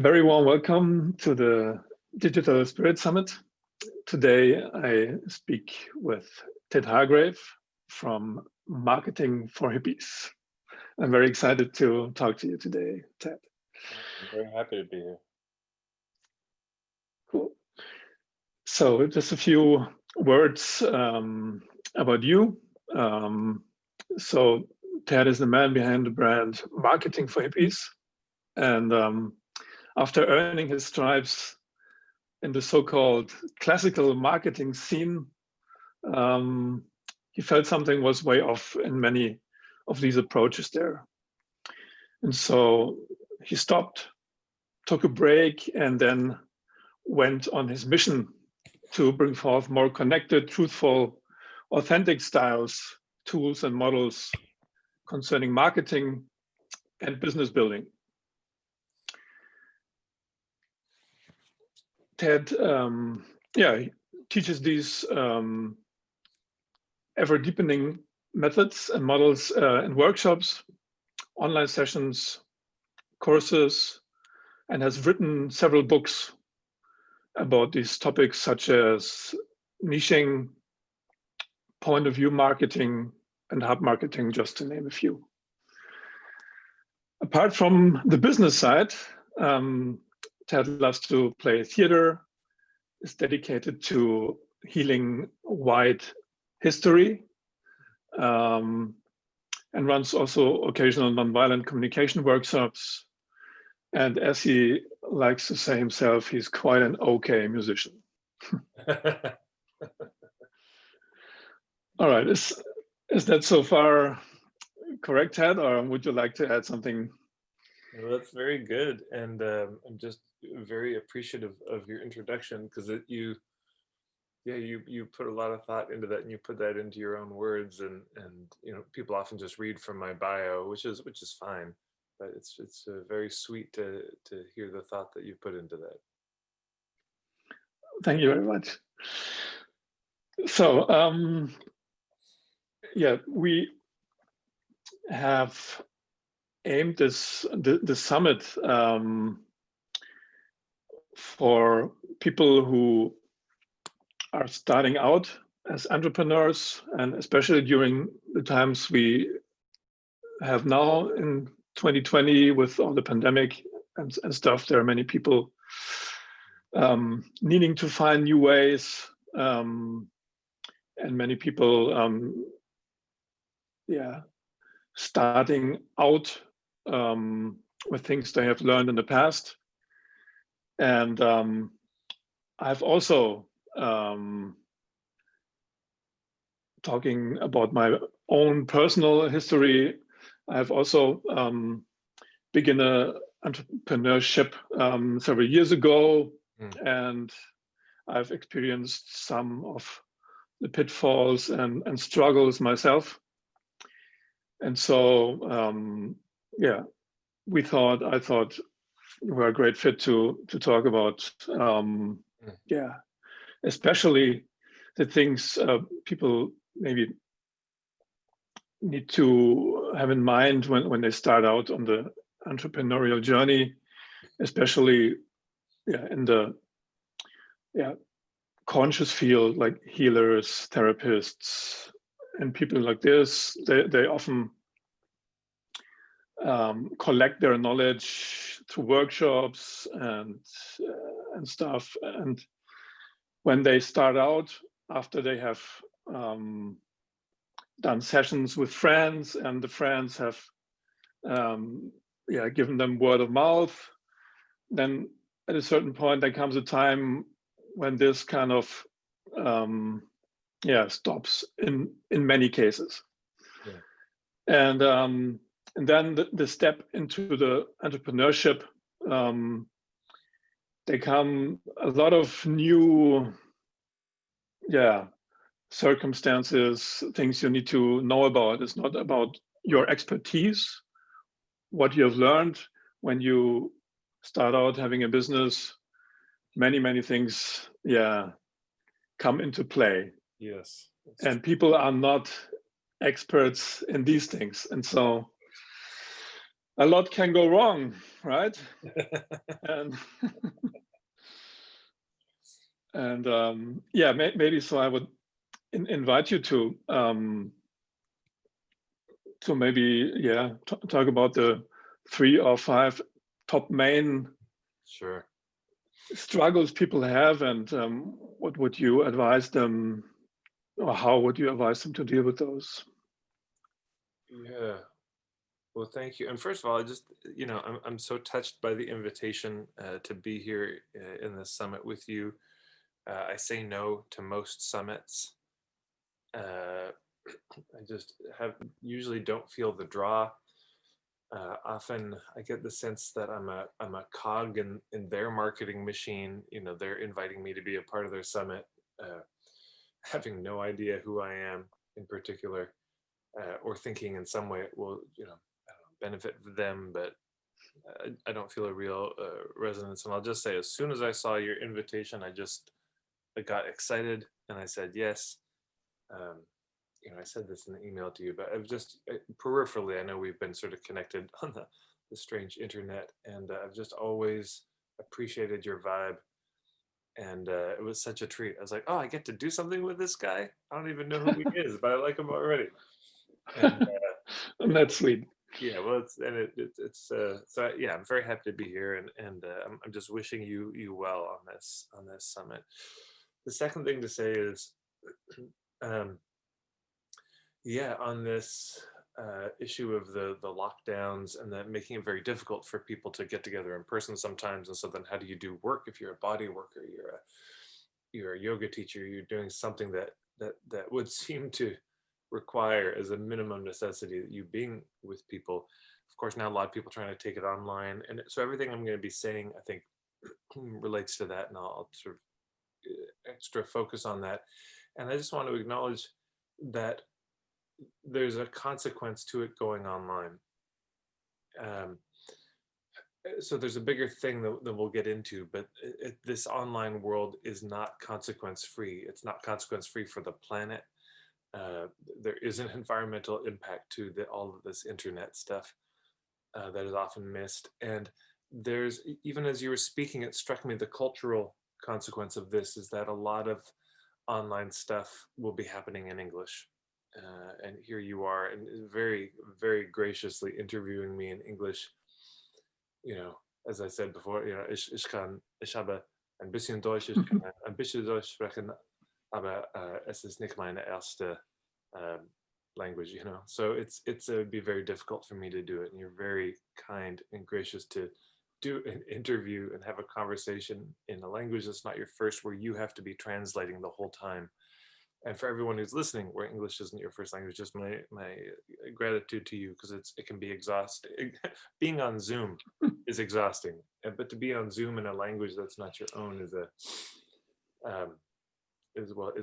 Very warm welcome to the Digital Spirit Summit. Today I speak with Ted Hargrave from Marketing for Hippies. I'm very excited to talk to you today, Ted. I'm very happy to be here. Cool. So just a few words about you. So Ted is the man behind the brand Marketing for Hippies. And after earning his stripes in the so-called classical marketing scene, he felt something was way off in many of these approaches there. And so he stopped, took a break, and then went on his mission to bring forth more connected, truthful, authentic styles, tools, and models concerning marketing and business building. Ted, he teaches these ever-deepening methods and models in workshops, online sessions, courses, and has written several books about these topics such as niching, point of view marketing, and hub marketing, just to name a few. Apart from the business side, Ted loves to play theater, is dedicated to healing white history, and runs also occasional nonviolent communication workshops. And as he likes to say himself, he's quite an okay musician. All right, is that so far correct, Ted, or would you like to add something? Well, that's very good, and I'm just very appreciative of your introduction because you put a lot of thought into that, and you put that into your own words, and people often just read from my bio, which is fine, but it's very sweet to hear the thought that you put into that. Thank you very much. So we have aimed the summit for people who are starting out as entrepreneurs, and especially during the times we have now in 2020 with all the pandemic and stuff. There are many people needing to find new ways, and many people starting out with things they have learned in the past. And I've also, talking about my own personal history, I've also begun entrepreneurship several years ago, and I've experienced some of the pitfalls and struggles myself. And so, I thought you were a great fit to talk about, especially the things people maybe need to have in mind when they start out on the entrepreneurial journey, especially in the conscious field, like healers, therapists, and people like this. They often collect their knowledge through workshops and stuff. And when they start out, after they have done sessions with friends, and the friends have given them word of mouth, then at a certain point there comes a time when this kind of stops in many cases. And then the step into the entrepreneurship, they come a lot of new circumstances, things you need to know about. It's not about your expertise, what you have learned when you start out having a business. Many things come into play. Yes. And people are not experts in these things, and so a lot can go wrong. right? And yeah, maybe so I would invite you to maybe, yeah, talk about the 3 or 5 top main Sure. struggles people have, and what would you advise them, or how would you advise them to deal with those? Yeah. Well, thank you. And first of all, I just, I'm so touched by the invitation to be here in this summit with you. I say no to most summits. Uh, I just usually don't feel the draw. Often I get the sense that I'm a cog in their marketing machine. They're inviting me to be a part of their summit, uh, having no idea who I am in particular, or thinking in some way it will, I don't know, benefit them, but I don't feel a real resonance. And I'll just say, as soon as I saw your invitation, I got excited and I said yes. Um, I said this in the email to you, but I've just peripherally, I know we've been sort of connected on the strange internet, and I've just always appreciated your vibe. And it was such a treat. I was like, oh, I get to do something with this guy. I don't even know who he is, but I like him already. And And that's sweet. yeah, well, so yeah, I'm very happy to be here, and I'm just wishing you well on this summit. The second thing to say is, um, yeah, on this issue of the lockdowns and that making it very difficult for people to get together in person sometimes. And so then how do you do work if you're a body worker, you're a yoga teacher, you're doing something that would seem to require as a minimum necessity that you being with people. Of course, now a lot of people trying to take it online, and so everything I'm going to be saying, I think, relates to that, and I'll sort of extra focus on that. And I just want to acknowledge that there's a consequence to it going online. Um, so there's a bigger thing that we'll get into, but this online world is not consequence free. It's not consequence free for the planet. Uh, there is an environmental impact to all of this internet stuff that is often missed. And there's, even as you were speaking, it struck me the cultural consequence of this is that a lot of online stuff will be happening in English. And here you are, and very, very graciously interviewing me in English. As I said before, ich habe ein bisschen Deutsch, ich kann ein bisschen Deutsch sprechen, aber es ist nicht meine erste language, So it would be very difficult for me to do it. And you're very kind and gracious to do an interview and have a conversation in a language that's not your first, where you have to be translating the whole time. And for everyone who's listening, where English isn't your first language, just my gratitude to you, because it can be exhausting. Being on Zoom is exhausting, but to be on Zoom in a language that's not your own is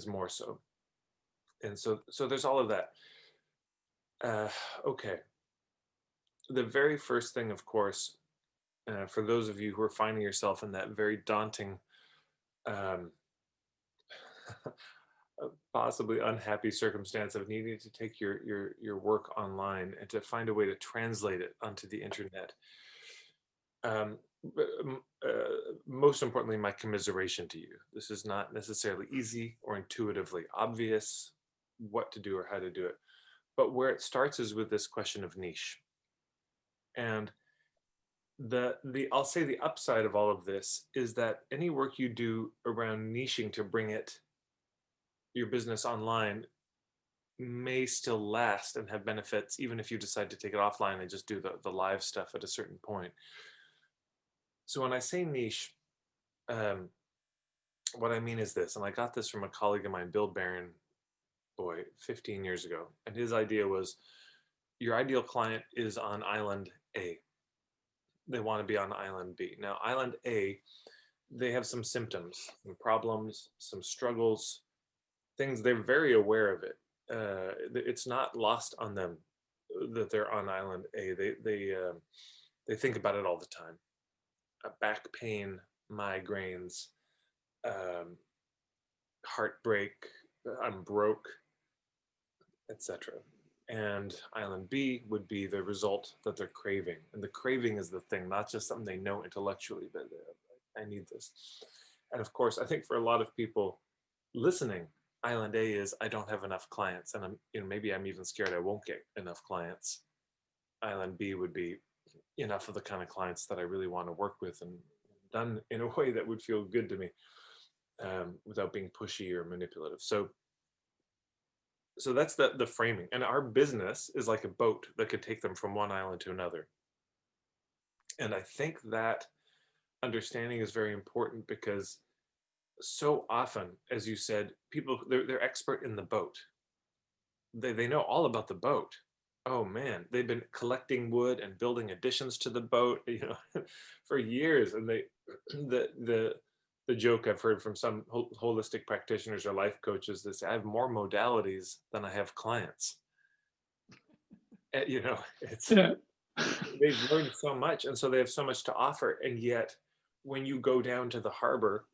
more so. And so there's all of that. Okay. The very first thing, of course, for those of you who are finding yourself in that very daunting, um, possibly unhappy circumstance of needing to take your work online and to find a way to translate it onto the internet. Um, Most importantly, my commiseration to you. This is not necessarily easy or intuitively obvious what to do or how to do it. But where it starts is with this question of niche. And I'll say the upside of all of this is that any work you do around niching to bring your business online may still last and have benefits, even if you decide to take it offline and just do the live stuff at a certain point. So when I say niche, what I mean is this, and I got this from a colleague of mine, Bill Barron, 15 years ago. And his idea was, your ideal client is on island A. They want to be on island B. Now, island A, they have some symptoms, some problems, some struggles, things. They're very aware of it. It's not lost on them that they're on island A. They think about it all the time. Back pain, migraines, heartbreak, I'm broke, etc. And island B would be the result that they're craving. And the craving is the thing, not just something they know intellectually, but I need this. And of course, I think for a lot of people listening, island A is I don't have enough clients, and maybe I'm even scared I won't get enough clients. Island B would be enough of the kind of clients that I really want to work with, and done in a way that would feel good to me, without being pushy or manipulative. So that's the framing. And our business is like a boat that could take them from one island to another. And I think that understanding is very important, because so often, as you said, people, they're expert in the boat. They know all about the boat. Oh man, they've been collecting wood and building additions to the boat, for years. And the joke I've heard from some holistic practitioners or life coaches, they say, I have more modalities than I have clients. It's, Yeah. they've learned so much, and so they have so much to offer. And yet, when you go down to the harbor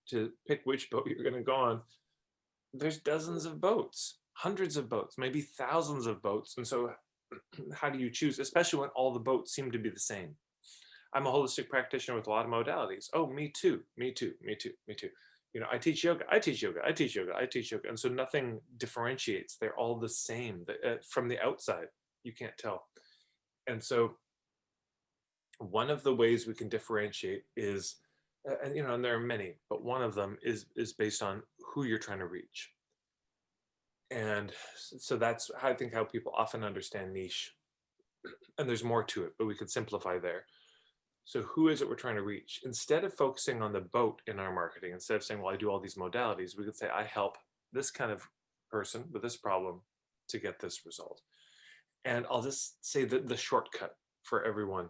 to pick which boat you're going to go on, there's dozens of boats, hundreds of boats, maybe thousands of boats. And so how do you choose, especially when all the boats seem to be the same? I'm a holistic practitioner with a lot of modalities. Oh, me too, me too, me too, me too. I teach yoga, I teach yoga, I teach yoga, I teach yoga. And so nothing differentiates. They're all the same. From the outside, you can't tell. And so one of the ways we can differentiate is, and there are many, but one of them is based on who you're trying to reach. And so that's how I think how people often understand niche. And there's more to it, but we could simplify there. So who is it we're trying to reach? Instead of focusing on the boat in our marketing, instead of saying, well, I do all these modalities, we could say, I help this kind of person with this problem to get this result. And I'll just say that the shortcut for everyone,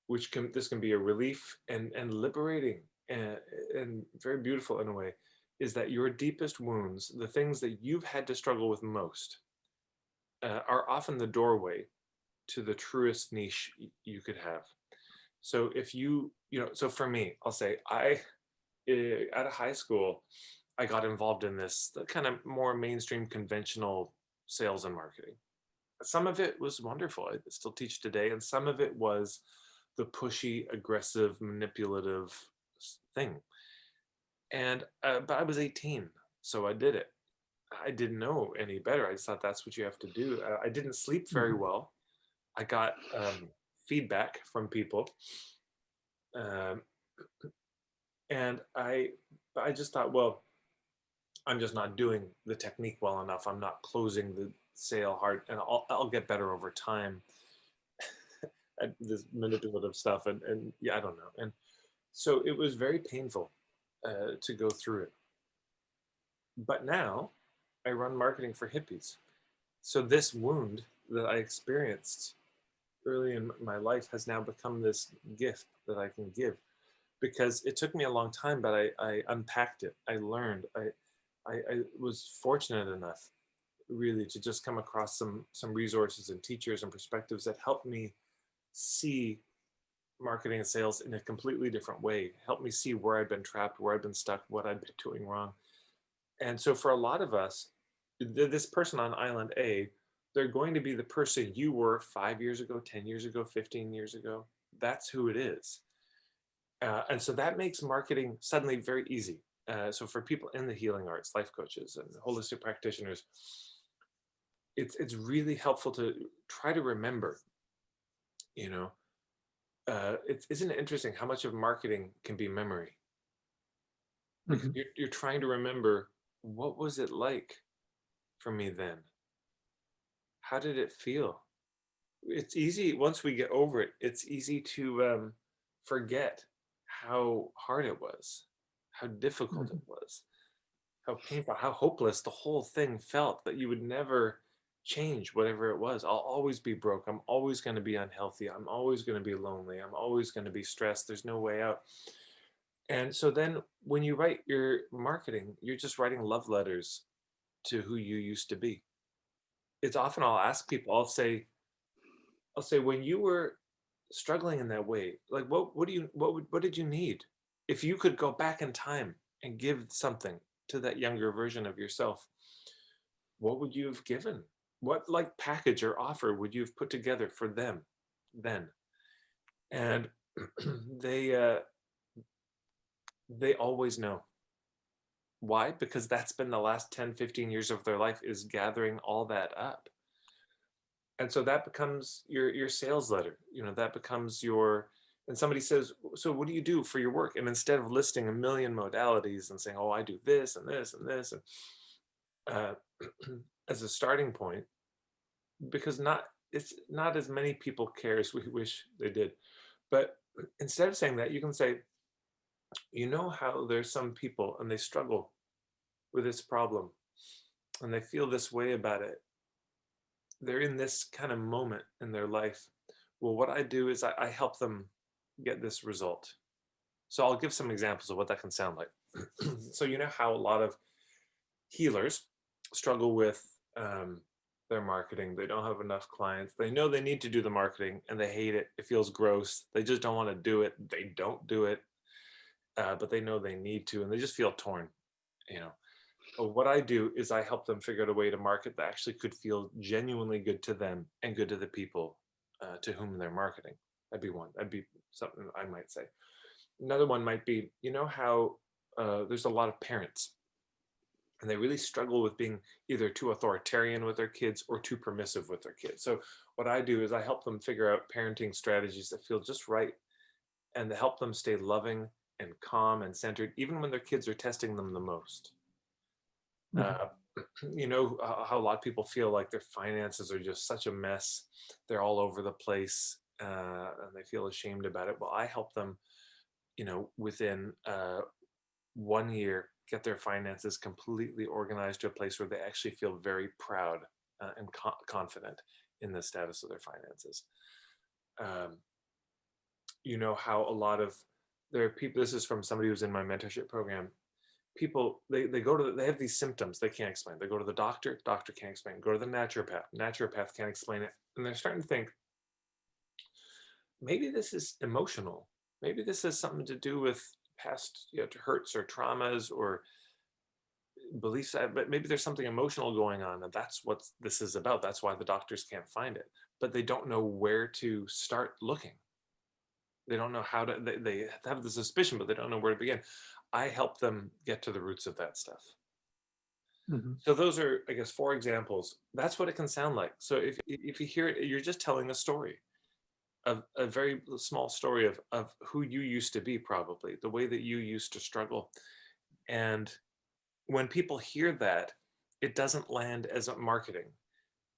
this can be a relief and liberating, and very beautiful in a way, is that your deepest wounds, the things that you've had to struggle with most, are often the doorway to the truest niche you could have. So if so for me, I'll say out of high school, I got involved in the kind of more mainstream conventional sales and marketing. Some of it was wonderful. I still teach today. And some of it was the pushy, aggressive, manipulative thing. And, but I was 18, so I did it. I didn't know any better. I just thought that's what you have to do. I didn't sleep very well. I got feedback from people. And I just thought, well, I'm just not doing the technique well enough. I'm not closing the sale hard, and I'll get better over time at this manipulative stuff. And yeah, I don't know. And so it was very painful to go through it. But now I run marketing for hippies. So this wound that I experienced early in my life has now become this gift that I can give, because it took me a long time, but I unpacked it. I learned. I was fortunate enough, really, to just come across some resources and teachers and perspectives that helped me see marketing and sales in a completely different way, helped me see where I'd been trapped, where I'd been stuck, what I'd been doing wrong. And so for a lot of us, this person on Island A, they're going to be the person you were 5 years ago, 10 years ago, 15 years ago. That's who it is. And so that makes marketing suddenly very easy. So for people in the healing arts, life coaches and holistic practitioners, it's really helpful to try to remember, isn't it interesting how much of marketing can be memory? Because you're trying to remember, what was it like for me then? How did it feel? It's easy, once we get over it, it's easy to forget how hard it was, how difficult it was, how painful, how hopeless the whole thing felt, that you would never change whatever it was. I'll always be broke. I'm always going to be unhealthy. I'm always going to be lonely. I'm always going to be stressed. There's no way out. And so then when you write your marketing, you're just writing love letters to who you used to be. It's often I'll ask people, I'll say, when you were struggling in that way, like what did you need? If you could go back in time and give something to that younger version of yourself, what would you have given? What like package or offer would you have put together for them then? And they always know. Why? Because that's been the last 10, 15 years of their life, is gathering all that up. And so that becomes your sales letter. That becomes your, and somebody says, so what do you do for your work? And instead of listing a million modalities and saying, oh, I do this and this and this, and as a starting point, because it's not as many people care as we wish they did. But instead of saying that, you can say, how there's some people and they struggle with this problem and they feel this way about it. They're in this kind of moment in their life. Well, what I do is I help them get this result. So I'll give some examples of what that can sound like. So how a lot of healers struggle with their marketing. They don't have enough clients. They know they need to do the marketing and they hate it. It feels gross. They just don't want to do it. They don't do it, but they know they need to, and they just feel torn. But what I do is I help them figure out a way to market that actually could feel genuinely good to them and good to the people to whom they're marketing. That'd be one. That'd be something I might say. Another one might be, how there's a lot of parents and they really struggle with being either too authoritarian with their kids or too permissive with their kids. So what I do is I help them figure out parenting strategies that feel just right and to help them stay loving and calm and centered, even when their kids are testing them the most. How a lot of people feel like their finances are just such a mess. They're all over the place and they feel ashamed about it. Well, I help them, within 1 year, get their finances completely organized to a place where they actually feel very proud and confident in the status of their finances. How a lot of there are people, this is from somebody who's in my mentorship program. People, they have these symptoms they can't explain. They go to the doctor can't explain. Go to the naturopath can't explain it. And they're starting to think, maybe this is emotional. Maybe this has something to do with past hurts or traumas or beliefs, but maybe there's something emotional going on, and that's what this is about. That's why the doctors can't find it, but they don't know where to start looking. They don't know how to, they have the suspicion, but they don't know where to begin. I help them get to the roots of that stuff. Mm-hmm. So those are, I guess, 4 examples. That's what it can sound like. So if you hear it, you're just telling a story, of a very small story of who you used to be, probably the way that you used to struggle. And when people hear that, it doesn't land as a marketing,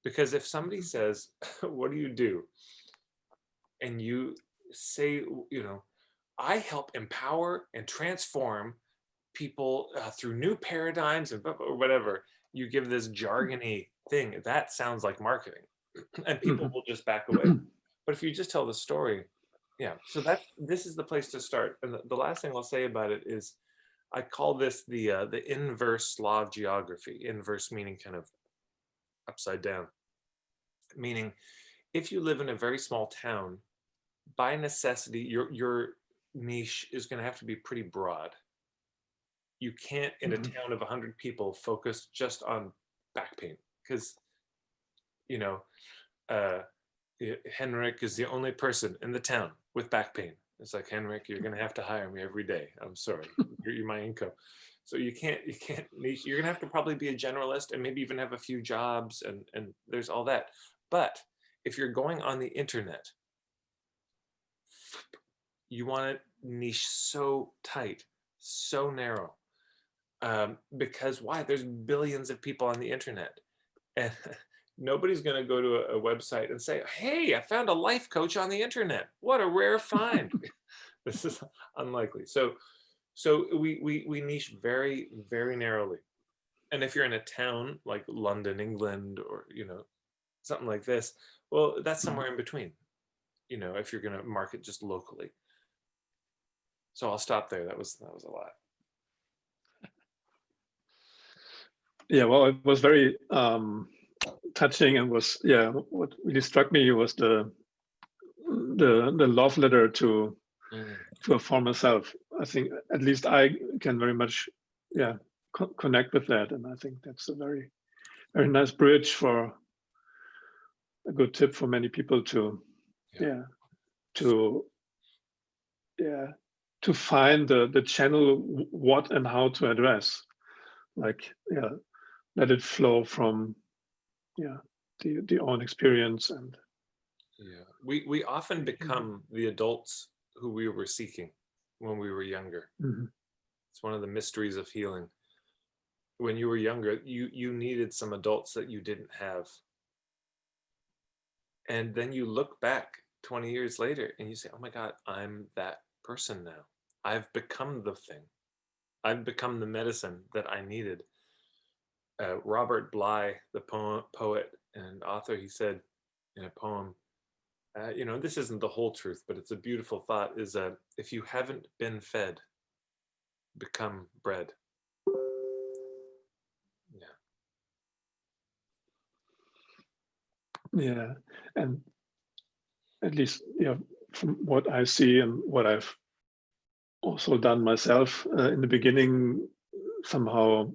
because if somebody says, what do you do? And you say, I help empower and transform people through new paradigms or whatever, you give this jargony thing, that sounds like marketing and people will just back away. But if you just tell the story, so this is the place to start. And the last thing I'll say about it is, I call this the inverse law of geography. Inverse meaning kind of upside down, meaning if you live in a very small town, by necessity, your niche is going to have to be pretty broad. You can't, in a town of 100 people, focus just on back pain, because, Henrik is the only person in the town with back pain. It's like, Henrik, you're going to have to hire me every day. I'm sorry, you're my income. So you can't niche. You're going to have to probably be a generalist and maybe even have a few jobs, and there's all that. But if you're going on the internet, you want to niche so tight, so narrow. Because why? There's billions of people on the internet, and nobody's going to go to a website and say, hey, I found a life coach on the internet. What a rare find. This is unlikely. So we niche very, very narrowly. And if you're in a town like London, England, or, something like this, well, that's somewhere in between, if you're going to market just locally. So I'll stop there. That was a lot. Yeah, well, it was very touching, and was what really struck me was the love letter to a former self. I think at least I can very much connect with that, and I think that's a very, very nice bridge for a good tip for many people to, Yeah. to, to find the channel, what and how to address. Like, let it flow from, the own experience. And Yeah. We often become the adults who we were seeking when we were younger. Mhm. It's one of the mysteries of healing. When you were younger, you needed some adults that you didn't have. And then you look back 20 years later and you say, oh my God, I'm that person now. I've become the thing. I've become the medicine that I needed. Robert Bly, the poet and author, he said in a poem, this isn't the whole truth, but it's a beautiful thought, is if you haven't been fed, become bread. yeah, and at least, from what I see and what I've also done myself in the beginning, somehow,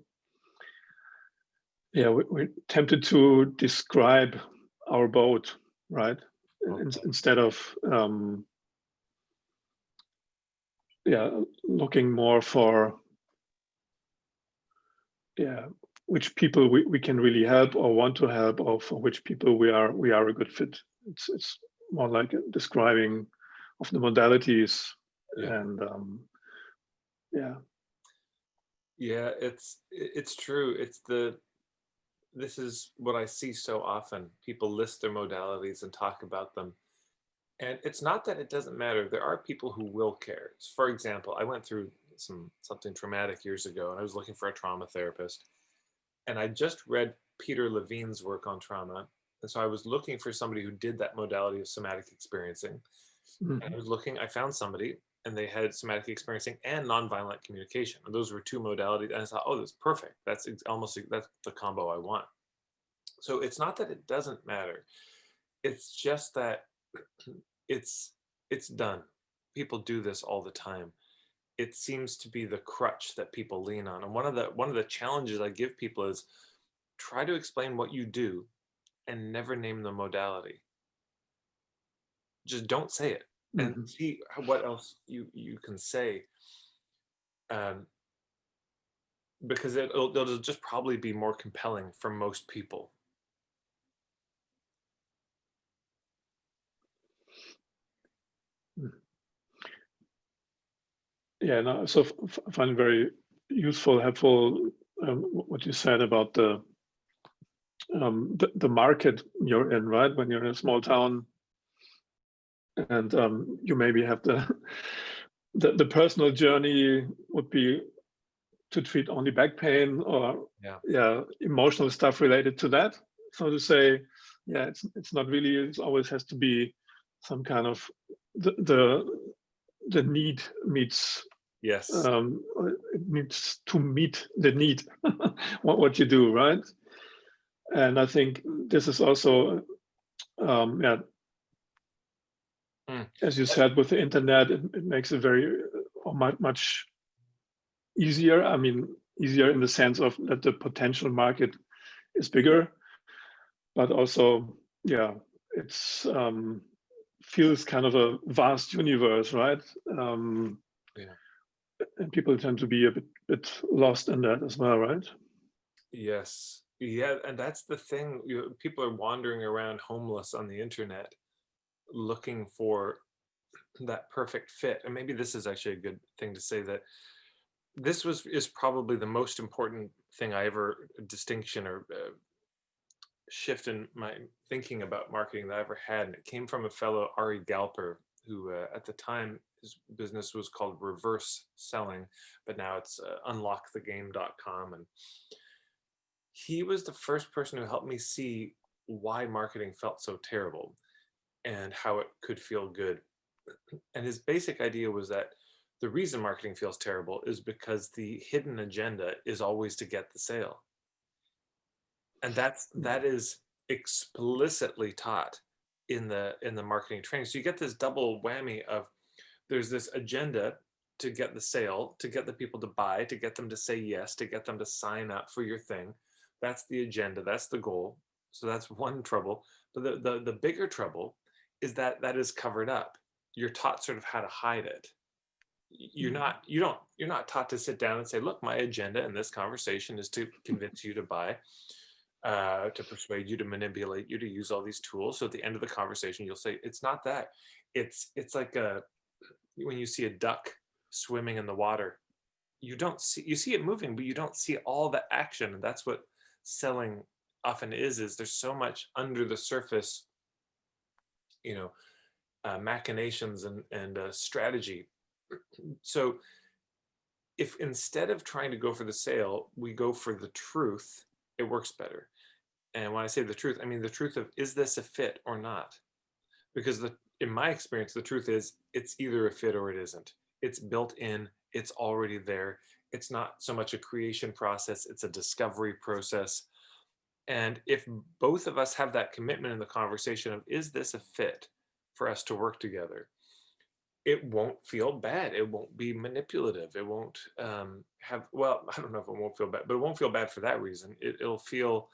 we're tempted to describe our boat, right? Okay. Instead of looking more for which people we can really help or want to help, or for which people we are a good fit. It's more like describing of the modalities. Yeah. And Yeah, it's true. This is what I see so often. People list their modalities and talk about them. And it's not that it doesn't matter. There are people who will care. For example, I went through something traumatic years ago, and I was looking for a trauma therapist. And I just read Peter Levine's work on trauma. And so I was looking for somebody who did that modality of somatic experiencing. And I was looking, I found somebody, and they had somatic experiencing and nonviolent communication. And those were two modalities. And I thought, oh, that's perfect. That's the combo I want. So it's not that it doesn't matter. It's just that it's done. People do this all the time. It seems to be the crutch that people lean on. And one of the challenges I give people is try to explain what you do and never name the modality. Just don't say it and see what else you can say. Because it'll just probably be more compelling for most people. Yeah, no, so I find very useful, helpful, what you said about the market you're in, right? When you're in a small town, and you maybe have the personal journey would be to treat only back pain or emotional stuff related to that. So to say, it's not really. It always has to be some kind of the need meets. Yes. It needs to meet the need. what you do, right? And I think this is also, as you said, with the internet, it makes it very much easier. I mean, easier in the sense of that the potential market is bigger, but also, it's feels kind of a vast universe, right? And people tend to be a bit lost in that as well, right? Yes. Yeah, and that's the thing. People are wandering around homeless on the internet looking for that perfect fit. And maybe this is actually a good thing to say, that this is probably the most important thing I ever distinction or shift in my thinking about marketing that I ever had. And it came from a fellow, Ari Galper, who at the time his business was called Reverse Selling, but now it's unlockthegame.com. And he was the first person who helped me see why marketing felt so terrible and how it could feel good. And his basic idea was that the reason marketing feels terrible is because the hidden agenda is always to get the sale. And that is explicitly taught in the marketing training. So you get this double whammy of there's this agenda to get the sale, to get the people to buy, to get them to say yes, to get them to sign up for your thing. That's the agenda. That's the goal. So that's one trouble. But the bigger trouble is that that is covered up. You're taught sort of how to hide it. You're not taught to sit down and say, look, my agenda in this conversation is to convince you to buy, to persuade you, to manipulate you, to use all these tools. So at the end of the conversation, you'll say, it's not that. It's like when you see a duck swimming in the water, you see it moving, but you don't see all the action. And that's what selling often is there's so much under the surface, you know, machinations and strategy. So if instead of trying to go for the sale, we go for the truth, it works better. And when I say the truth, I mean the truth of, is this a fit or not? Because in my experience, the truth is it's either a fit or it isn't. It's built in, it's already there. It's not so much a creation process, it's a discovery process. And if both of us have that commitment in the conversation of, is this a fit for us to work together? It won't feel bad. It won't be manipulative. It won't well, I don't know if it won't feel bad, but it won't feel bad for that reason. It'll feel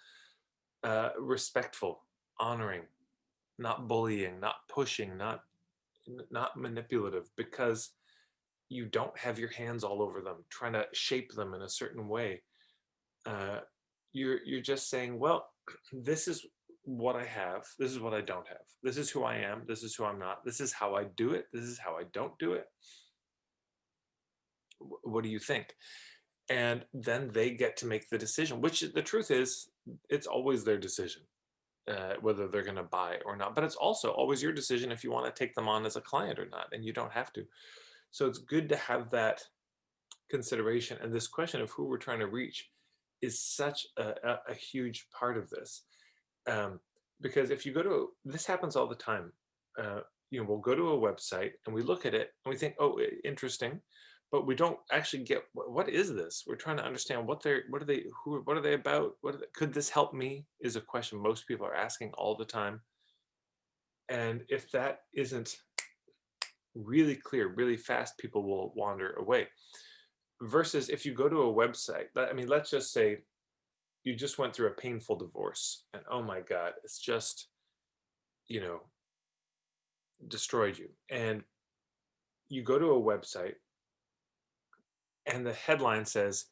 respectful, honoring, not bullying, not pushing, not manipulative, because you don't have your hands all over them, trying to shape them in a certain way. Uh, you're just saying, well, this is what I have. This is what I don't have. This is who I am. This is who I'm not. This is how I do it. This is how I don't do it. What do you think? And then they get to make the decision, which the truth is, it's always their decision, whether they're going to buy or not. But it's also always your decision if you want to take them on as a client or not, and you don't have to. So it's good to have that consideration. And this question of who we're trying to reach is such a huge part of this. Because if you go to, this happens all the time. We'll go to a website and we look at it and we think, oh, interesting, but we don't actually get what is this? We're trying to understand what are they about? Could this help me? Is a question most people are asking all the time. And if that isn't really clear, really fast, people will wander away. Versus if you go to a website, I mean, let's just say you just went through a painful divorce and oh my God, it's just, destroyed you. And you go to a website and the headline says,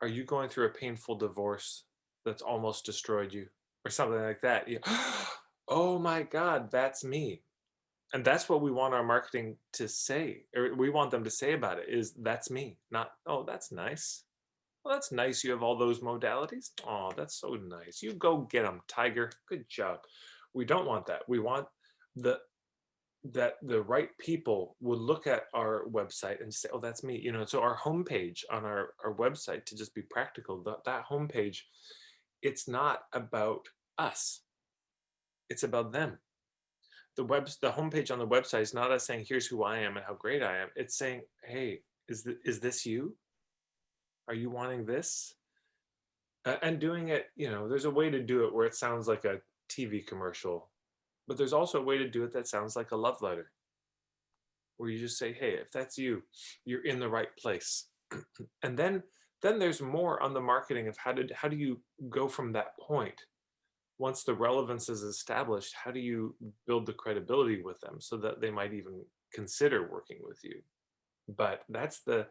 are you going through a painful divorce that's almost destroyed you? Or something like that. Oh my God, that's me. And that's what we want our marketing to say, or we want them to say about it is, that's me, not, oh, that's nice. Well, that's nice. You have all those modalities. Oh, that's so nice. You go get them, Tiger. Good job. We don't want that. We want that the right people would look at our website and say, oh, that's me. So our homepage on our website, to just be practical, that homepage, it's not about us. It's about them. The homepage on the website is not us saying, here's who I am and how great I am. It's saying, hey, is this you? Are you wanting this? And doing it, there's a way to do it where it sounds like a TV commercial, but there's also a way to do it that sounds like a love letter, where you just say, hey, if that's you, you're in the right place. And then there's more on the marketing of how do you go from that point. Once the relevance is established, how do you build the credibility with them so that they might even consider working with you? But that's the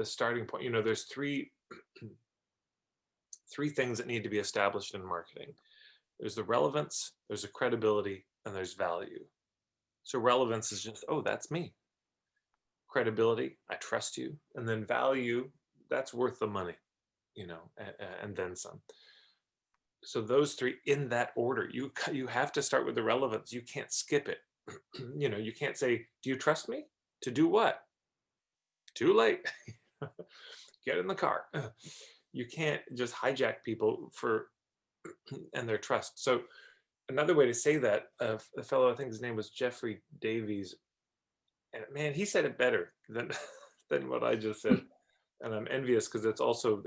starting point. There's three things that need to be established in marketing. There's the relevance, there's the credibility, and there's value. So relevance is just, oh, that's me. Credibility, I trust you. And then value, that's worth the money, and then some. So those three in that order. You have to start with the relevance. You can't skip it. You can't say, do you trust me? To do what? Too late. Get in the car. You can't just hijack people and their trust. So another way to say that, a fellow, I think his name was Jeffrey Davies, and man, he said it better than what I just said. And I'm envious because it's also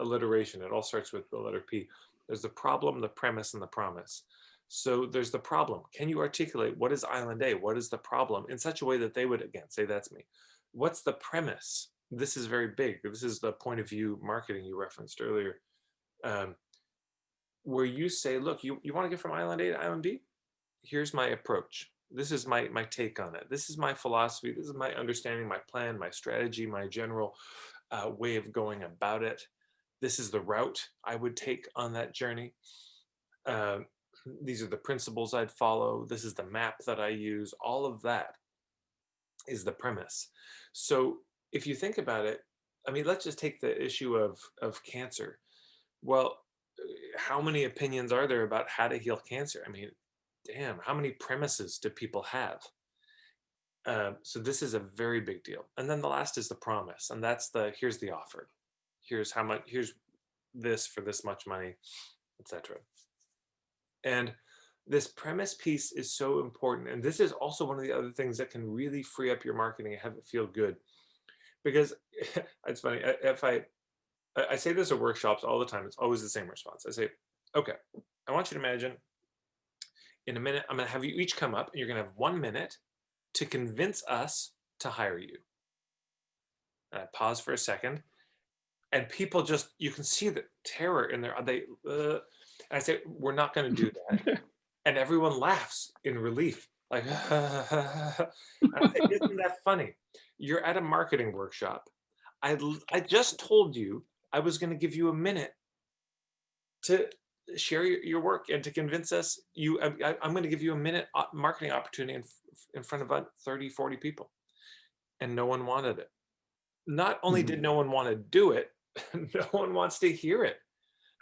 alliteration. It all starts with the letter P. There's the problem, the premise, and the promise. So there's the problem. Can you articulate what is Island A? What is the problem in such a way that they would, again, say, that's me. What's the premise? This is very big. This is the point of view marketing you referenced earlier. where you say, look, you want to get from island A to island B? Here's my approach. This is my take on it. This is my philosophy. This is my understanding, my plan, my strategy, my general way of going about it. This is the route I would take on that journey. These are the principles I'd follow. This is the map that I use. All of that is the premise. So if you think about it, I mean, let's just take the issue of cancer. Well, how many opinions are there about how to heal cancer? I mean, damn, how many premises do people have? So this is a very big deal. And then the last is the promise, and that's here's the offer. Here's how much. Here's this for this much money, etc. And this premise piece is so important. And this is also one of the other things that can really free up your marketing and have it feel good. Because it's funny, if I say this at workshops all the time, it's always the same response. I say, okay, I want you to imagine in a minute, I'm going to have you each come up and you're going to have 1 minute to convince us to hire you. And I pause for a second, and people just, you can see the terror in their, and I say, we're not going to do that. And everyone laughs in relief, like, and I say, isn't that funny? You're at a marketing workshop. I just told you I was going to give you a minute to share your work and to convince us I'm going to give you a minute marketing opportunity in front of about 30, 40 people. And no one wanted it. Not only did no one want to do it, no one wants to hear it.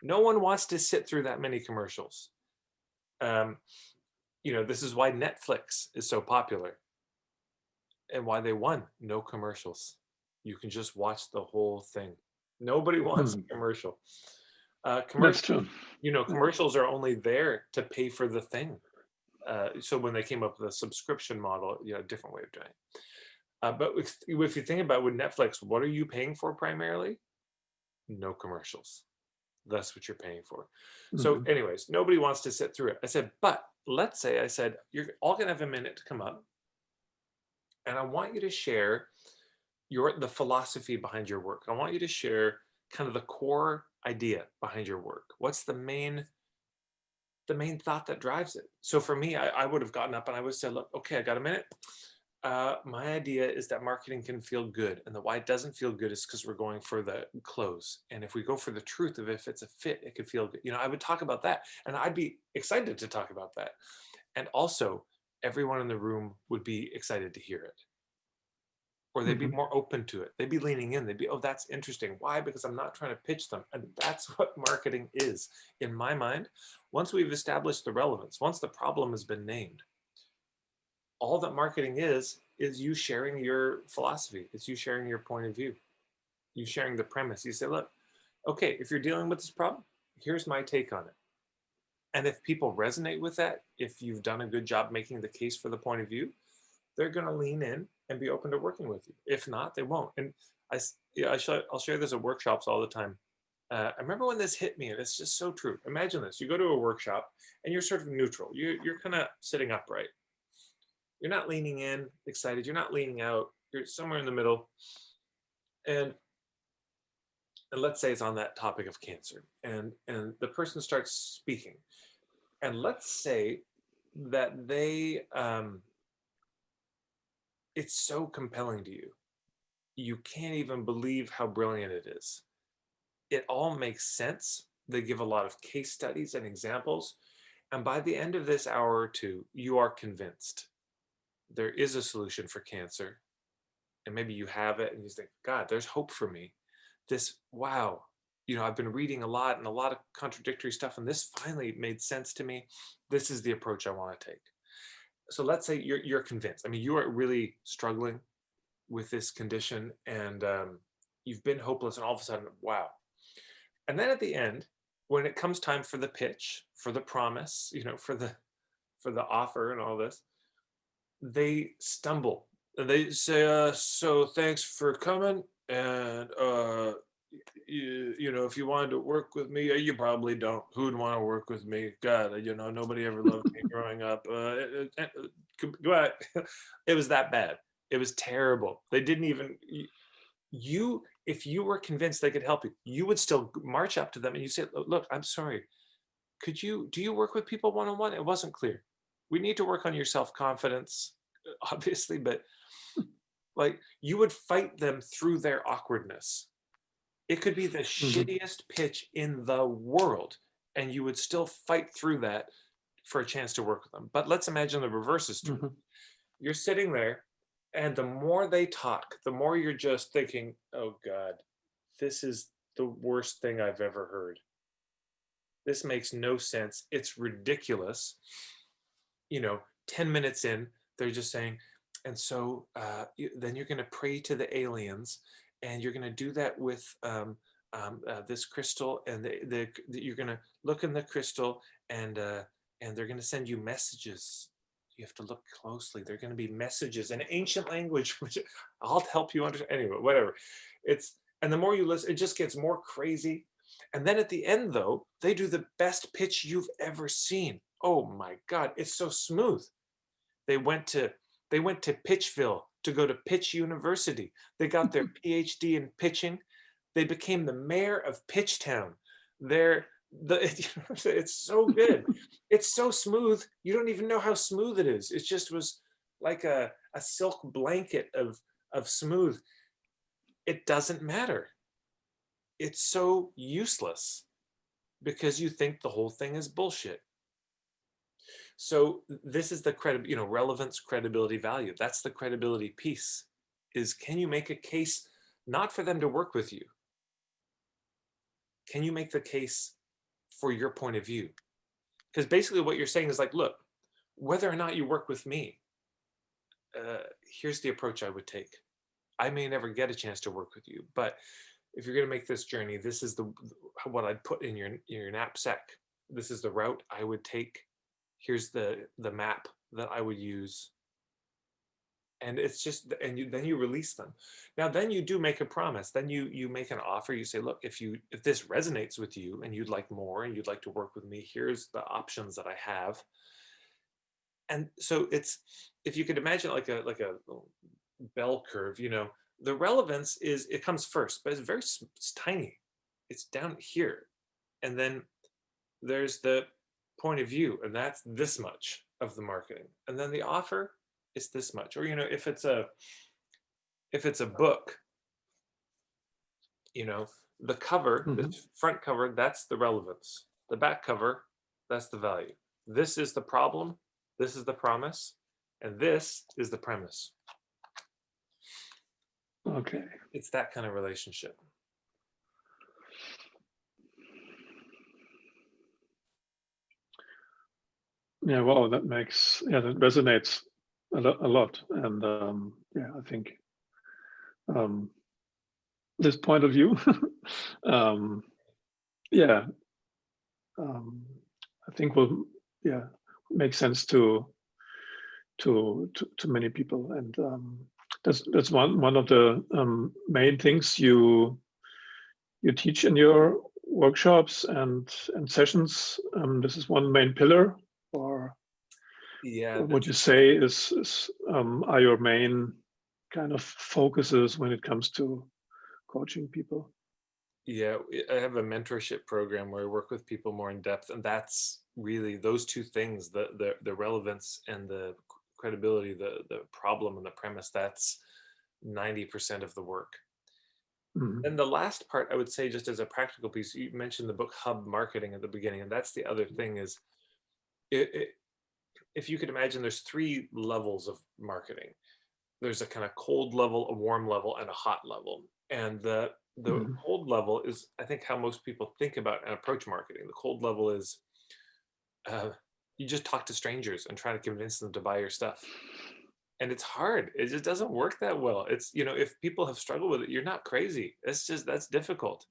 No one wants to sit through that many commercials. This is why Netflix is so popular and why they won. No commercials. You can just watch the whole thing. Nobody wants a commercial. That's true. Commercials are only there to pay for the thing. So when they came up with a subscription model, a different way of doing it. But if you think about with Netflix, what are you paying for primarily? No commercials. That's what you're paying for. So anyways, nobody wants to sit through it. I said, but let's say I said, you're all going to have a minute to come up. And I want you to share the philosophy behind your work. I want you to share kind of the core idea behind your work. What's the main thought that drives it? So for me, I would have gotten up and I would say, look, okay, I got a minute. My idea is that marketing can feel good. And the why it doesn't feel good is because we're going for the close. And if we go for the truth of if it's a fit, it could feel good. I would talk about that. And I'd be excited to talk about that. And also, everyone in the room would be excited to hear it. Or they'd be more open to it. They'd be leaning in. They'd be, oh, that's interesting. Why? Because I'm not trying to pitch them. And that's what marketing is. In my mind, once we've established the relevance, once the problem has been named, all that marketing is you sharing your philosophy. It's you sharing your point of view. You sharing the premise. You say, look, okay, if you're dealing with this problem, here's my take on it. And if people resonate with that, if you've done a good job making the case for the point of view, they're going to lean in and be open to working with you. If not, they won't. And I'll share this at workshops all the time. I remember when this hit me, and it's just so true. Imagine this. You go to a workshop and you're sort of neutral. You're kind of sitting upright. You're not leaning in, excited. You're not leaning out. You're somewhere in the middle. And let's say it's on that topic of cancer. And the person starts speaking. And let's say that they, it's so compelling to you. You can't even believe how brilliant it is. It all makes sense. They give a lot of case studies and examples. And by the end of this hour or two, you are convinced there is a solution for cancer. And maybe you have it and you think, God, there's hope for me. Wow. I've been reading a lot and a lot of contradictory stuff, and this finally made sense to me. This is the approach I want to take. So let's say you're convinced. I mean, you are really struggling with this condition, and you've been hopeless, and all of a sudden, wow. And then at the end, when it comes time for the pitch, for the promise, for the offer and all this, they stumble and they say, so thanks for coming, and if you wanted to work with me, you probably don't. Who'd want to work with me? God, nobody ever loved me growing up. Go ahead. It was that bad. It was terrible. They didn't even, you if you were convinced they could help you, you would still march up to them and you say, look, I'm sorry. Do you work with people one-on-one? It wasn't clear. We need to work on your self-confidence, obviously, but like you would fight them through their awkwardness. It could be the shittiest pitch in the world, and you would still fight through that for a chance to work with them. But let's imagine the reverse is true. You're sitting there, and the more they talk, the more you're just thinking, oh God, this is the worst thing I've ever heard. This makes no sense. It's ridiculous. 10 minutes in, they're just saying, and so then you're going to pray to the aliens, and you're going to do that with this crystal, and you're going to look in the crystal, and they're going to send you messages. You have to look closely. They're going to be messages in ancient language, which I'll help you understand. Anyway, whatever. And the more you listen, it just gets more crazy. And then at the end, though, they do the best pitch you've ever seen. Oh my God, it's so smooth. They went to Pitchville to go to Pitch University. They got their PhD in pitching. They became the mayor of Pitchtown. It's so good. It's so smooth. You don't even know how smooth it is. It just was like a silk blanket of smooth. It doesn't matter. It's so useless because you think the whole thing is bullshit. So this is the relevance, credibility, value. That's the credibility piece, is can you make a case not for them to work with you? Can you make the case for your point of view? Because basically what you're saying is like, look, whether or not you work with me, here's the approach I would take. I may never get a chance to work with you, but if you're going to make this journey, this is what I'd put in your knapsack. This is the route I would take. Here's the map that I would use. And it's just, then you release them. Now, then you do make a promise. Then you make an offer. You say, look, if this resonates with you and you'd like more and you'd like to work with me, here's the options that I have. And so if you could imagine like a bell curve, the relevance it comes first, but it's tiny. It's down here. And then there's the point of view, and that's this much of the marketing. And then the offer is this much. Or, if it's a book, the cover, the front cover, that's the relevance. The back cover, that's the value. This is the problem. This is the promise. And this is the premise. Okay. It's that kind of relationship. Yeah, wow, that resonates a lot. And I think this point of view, I think will make sense to many people. And that's one of the main things you teach in your workshops and sessions. This is one main pillar, or what would you say is are your main kind of focuses when it comes to coaching people? Yeah, I have a mentorship program where I work with people more in depth, and that's really those two things, the relevance and the credibility, the problem and the premise. That's 90% of the work. And the last part, I would say, just as a practical piece, you mentioned the book Hub Marketing at the beginning, and that's the other thing is, if you could imagine, there's 3 levels of marketing. There's a kind of cold level, a warm level, and a hot level. And the cold level is, I think, how most people think about and approach marketing. The cold level is you just talk to strangers and try to convince them to buy your stuff. And it's hard. It just doesn't work that well. It's, if people have struggled with it, you're not crazy. That's difficult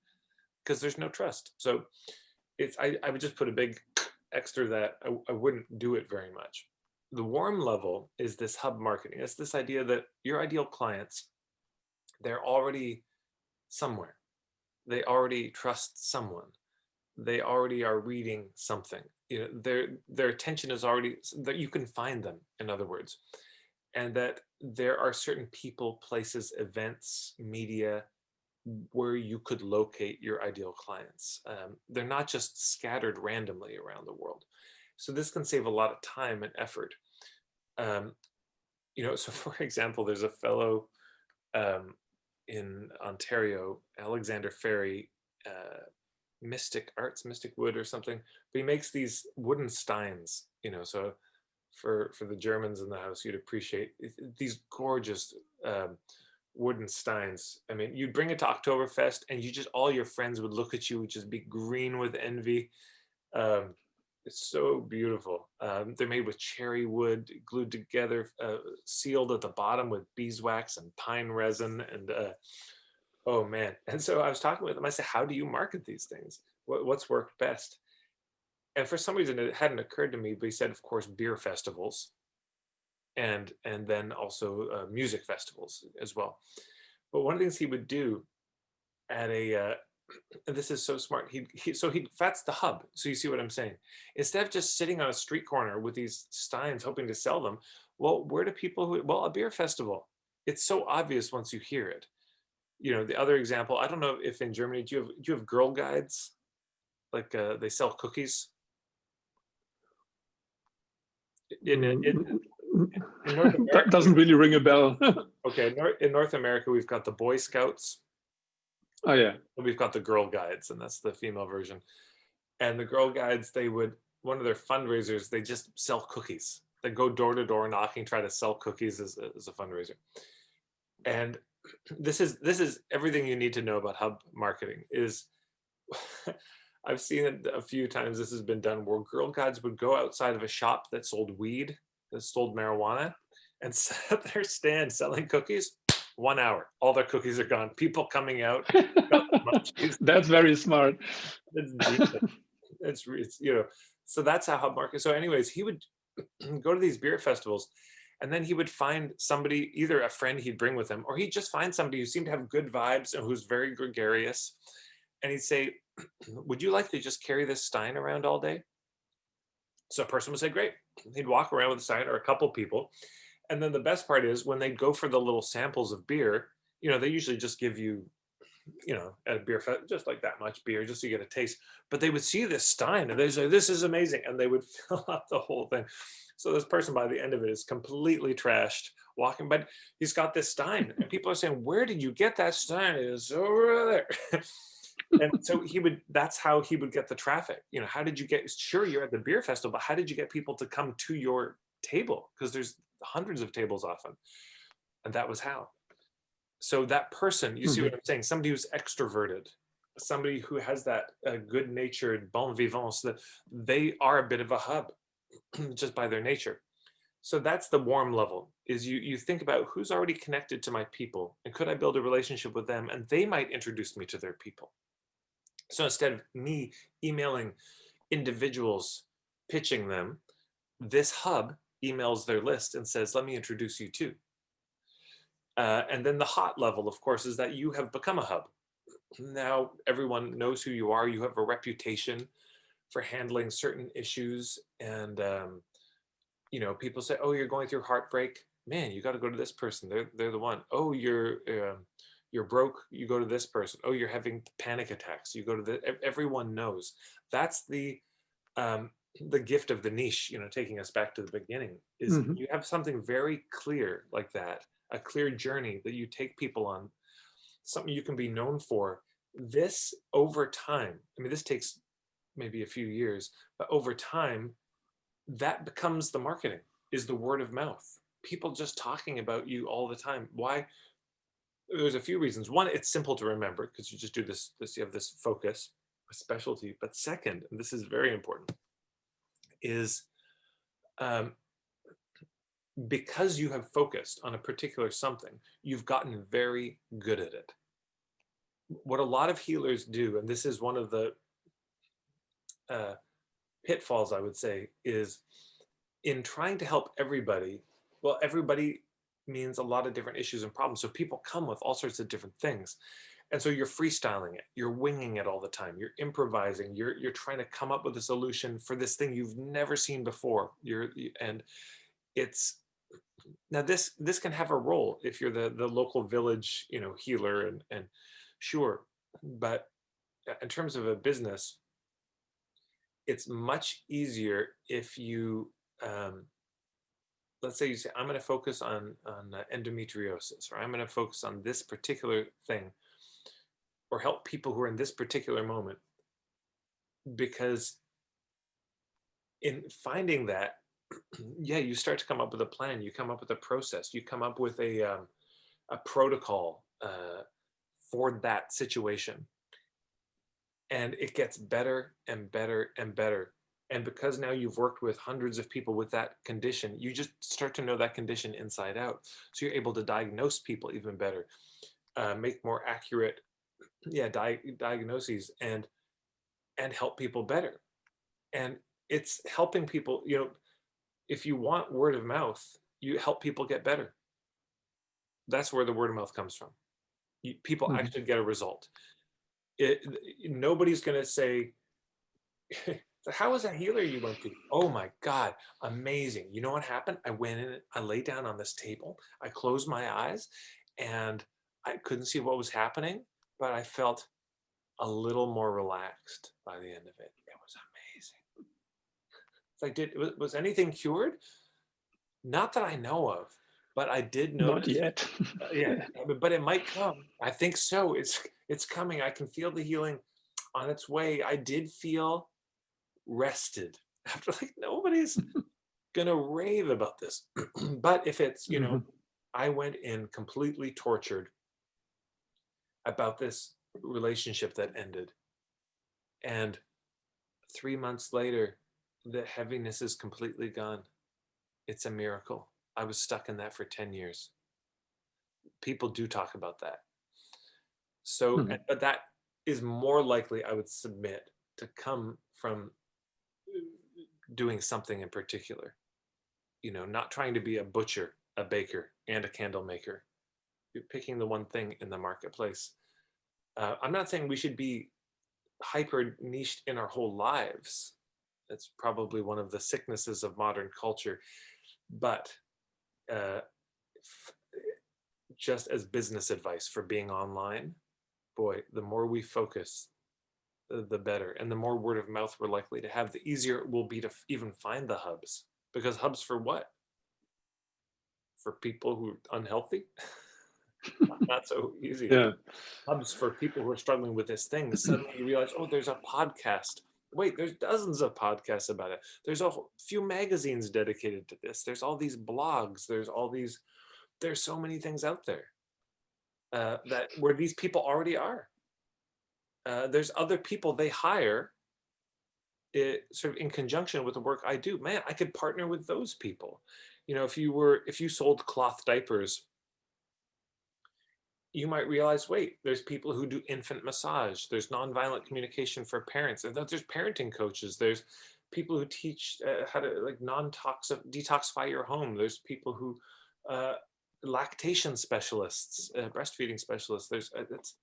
because there's no trust. So I would just put a big extra that I wouldn't do it very much. The warm level is this hub marketing. It's this idea that your ideal clients, they're already somewhere. They already trust someone. They already are reading something. Their attention is already, that you can find them, in other words. And that there are certain people, places, events, media where you could locate your ideal clients. They're not just scattered randomly around the world. So this can save a lot of time and effort. Um, so for example, there's a fellow um, in Ontario, Alexander Ferry, Mystic Arts, Mystic Wood or something, but he makes these wooden steins, so for the Germans in the house, you'd appreciate these gorgeous wooden steins. I mean, you'd bring it to Oktoberfest and all your friends would look at you, would just be green with envy. Um, it's so beautiful. They're made with cherry wood, glued together, sealed at the bottom with beeswax and pine resin. And oh man. And so I was talking with him. I said, how do you market these things? What's worked best? And for some reason, it hadn't occurred to me, but he said, of course, beer festivals and then also music festivals as well. But one of the things he would do at and this is so smart. That's the hub. So you see what I'm saying? Instead of just sitting on a street corner with these steins hoping to sell them, well, where do people a beer festival. It's so obvious once you hear it. The other example, I don't know if in Germany, do you have girl guides? Like they sell cookies? In North America, that doesn't really ring a bell. okay, in North America, we've got the Boy Scouts. Oh yeah. We've got the Girl Guides, and that's the female version. And the Girl Guides, one of their fundraisers, they just sell cookies. They go door to door knocking, try to sell cookies as a fundraiser. And this is everything you need to know about hub marketing. Is I've seen it a few times. This has been done where Girl Guides would go outside of a shop that sold weed, that sold marijuana, and set up their stand selling cookies. 1 hour, all their cookies are gone. People coming out. That's very smart. It's so that's how hub market. So anyways, he would go to these beer festivals, and then he would find somebody, either a friend he'd bring with him, or he'd just find somebody who seemed to have good vibes and who's very gregarious. And he'd say, would you like to just carry this stein around all day? So a person would say, great. He'd walk around with a stein, or a couple people. And then the best part is when they'd go for the little samples of beer, they usually just give you, at a beer fest, just like that much beer, just to get a taste. But they would see this stein and they say, this is amazing. And they would fill up the whole thing. So this person by the end of it is completely trashed walking, but he's got this stein. And people are saying, where did you get that stein? It is over there. And so that's how he would get the traffic. How did you sure, you're at the beer festival, but how did you get people to come to your table? Because there's hundreds of tables often. And that was how. So that person, you see what I'm saying? Somebody who's extroverted, somebody who has that good-natured bon vivance, that they are a bit of a hub just by their nature. So that's the warm level, is you think about who's already connected to my people, and could I build a relationship with them, and they might introduce me to their people. So instead of me emailing individuals, pitching them, this hub emails their list and says, let me introduce you to. And then the hot level, of course, is that you have become a hub. Now everyone knows who you are. You have a reputation for handling certain issues. And, people say, oh, you're going through heartbreak. Man, you got to go to this person. They're the one. Oh, you're broke. You go to this person. Oh, you're having panic attacks. You go to everyone knows. That's the gift of the niche, taking us back to the beginning, is you have something very clear like that, a clear journey that you take people on, something you can be known for. This over time, this takes maybe a few years, but over time, that becomes the marketing, is the word of mouth. People just talking about you all the time. Why? There's a few reasons. One, it's simple to remember because you just do this, you have this focus, a specialty. But second, and this is very important, is because you have focused on a particular something, you've gotten very good at it. What a lot of healers do, and this is one of the pitfalls, I would say, is in trying to help everybody. Well, everybody means a lot of different issues and problems. So people come with all sorts of different things. And so you're freestyling it, you're winging it all the time, you're improvising, you're trying to come up with a solution for this thing you've never seen before. And it's, now this can have a role if you're the local village, healer, and Sure, but in terms of a business, it's much easier if you, um, let's say you say, I'm going to focus on endometriosis, or I'm going to focus on this particular thing, or help people who are in this particular moment, because in finding that, yeah, you start to come up with a plan, you come up with a process, you come up with a protocol for that situation, and it gets better and better and better. And because now you've worked with hundreds of people with that condition, you just start to know that condition inside out. So you're able to diagnose people even better, make more accurate, yeah, diagnoses, and help people better. And it's helping people, if you want word of mouth, you help people get better. That's where the word of mouth comes from. People Mhm. actually get a result. it, Nobody's going to say, how was that healer you went to? Oh my God, amazing. You know what happened? I went in, I lay down on this table, I closed my eyes, and I couldn't see what was happening, but I felt a little more relaxed by the end of it. It was amazing. It's like, was anything cured? Not that I know of, but I did Not notice. yet. Yeah, but it might come. I think so. It's coming. I can feel the healing on its way. I did feel rested after, like, nobody's gonna rave about this. But if it's, Mhm. I went in completely tortured about this relationship that ended, and 3 months later, the heaviness is completely gone. It's a miracle. I was stuck in that for 10 years. People do talk about that. So, Mhm. but that is more likely, I would submit, to come from doing something in particular. Not trying to be a butcher, a baker, and a candle maker. You're picking the one thing in the marketplace. I'm not saying we should be hyper niched in our whole lives. That's probably one of the sicknesses of modern culture. But uh, just as business advice for being online, boy, the more we focus, the better. And the more word of mouth we're likely to have, the easier it will be to even find the hubs. Because hubs for what? For people who are unhealthy? Not so easy. Yeah. Hubs for people who are struggling with this thing. Suddenly you realize, oh, there's a podcast. Wait, there's dozens of podcasts about it. There's a few magazines dedicated to this. There's all these blogs. There's so many things out there that where these people already are. There's other people they hire sort of in conjunction with the work I do. Man, I could partner with those people. If you sold cloth diapers, you might realize, wait, there's people who do infant massage. There's nonviolent communication for parents, and there's parenting coaches. There's people who teach how to, like, non-toxic detoxify your home. There's people who uh, lactation specialists, breastfeeding specialists. There's it's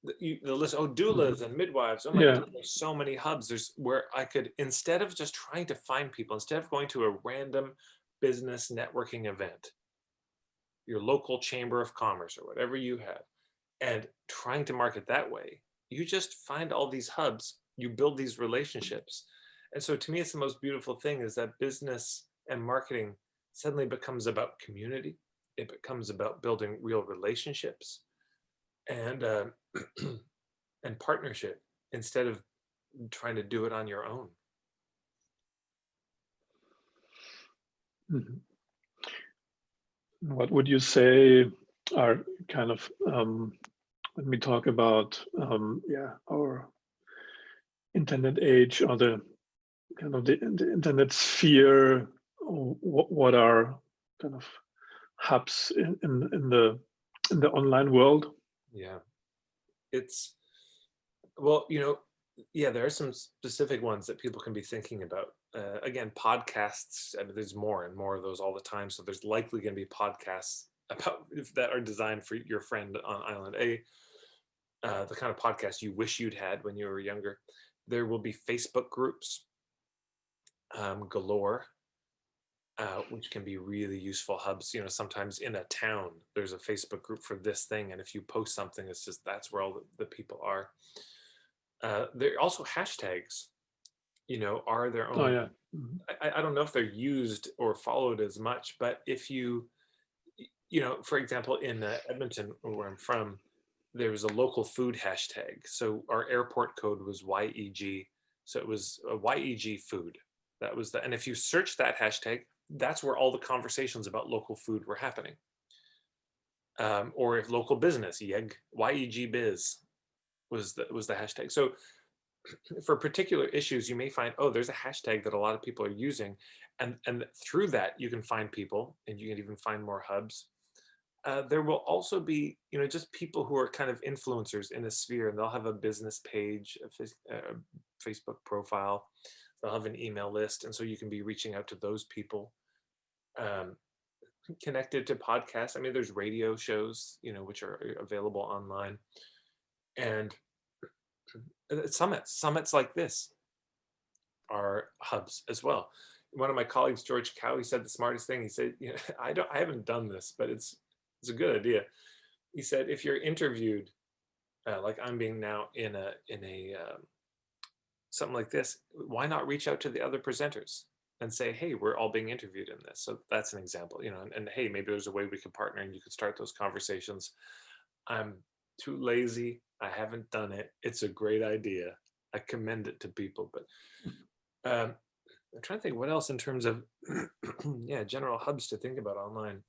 the list. Oh, doulas Mhm. and midwives. Oh my Yeah. God, there's so many hubs. There's where I could, instead of just trying to find people, instead of going to a random business networking event, your local chamber of commerce or whatever you have, and trying to market that way, you just find all these hubs, you build these relationships. And so to me, it's the most beautiful thing, is that business and marketing suddenly becomes about community. It becomes about building real relationships and and partnership, instead of trying to do it on your own. Mhm. What would you say are kind of when we talk about our internet age, or the kind of the internet sphere? What are kind of hubs in the online world? Yeah, it's, well, yeah, there are some specific ones that people can be thinking about. Again, podcasts. I mean, there's more and more of those all the time. So there's likely going to be podcasts about that are designed for your friend on Island A, the kind of podcast you wish you'd had when you were younger. There will be Facebook groups galore. which can be really useful hubs. You know, sometimes in a town, there's a Facebook group for this thing, and if you post something, it's just that's where all the people are. There are also hashtags, you know, are their Oh own. yeah. Mhm. I don't know if they're used or followed as much, but if you know, for example, in Edmonton, where I'm from, there was a local food hashtag. So our airport code was YEG. So it was YEG food. That was and if you search that hashtag, that's where all the conversations about local food were happening. Or if local business, YEG biz was the hashtag. So for particular issues, you may find, oh, there's a hashtag that a lot of people are using, and through that you can find people, and you can even find more hubs. There will also be, you know, just people who are kind of influencers in a sphere, and they'll have a business page, a Facebook profile, they'll have an email list, and so you can be reaching out to those people. Um, Connected to podcasts, I mean, there's radio shows, you know, which are available online, and summits like this are hubs as well. One of my colleagues, George Cow, he said the smartest thing. He said, you know, I haven't done this, but it's a good idea. He said, if you're interviewed, like I'm being now in a something like this, why not reach out to the other presenters and say, hey, we're all being interviewed in this. So that's an example, you know, and hey, maybe there's a way we could partner and you could start those conversations. I'm too lazy. I haven't done it. It's a great idea. I commend it to people, but I'm trying to think what else in terms of yeah, general hubs to think about online.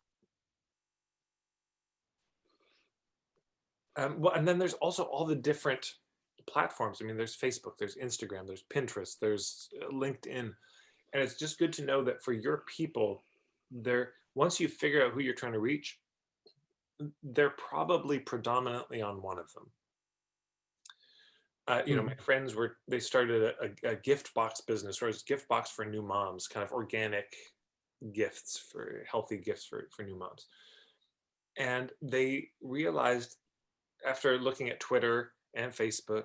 Well, and then there's also all the different platforms. I mean, there's Facebook, there's Instagram, there's Pinterest, there's LinkedIn, and it's just good to know that for your people, there once you figure out who you're trying to reach, they're probably predominantly on one of them. You know, my friends they started a gift box business, or it's gift box for new moms, kind of organic gifts for healthy gifts for new moms. And they realized after looking at Twitter and Facebook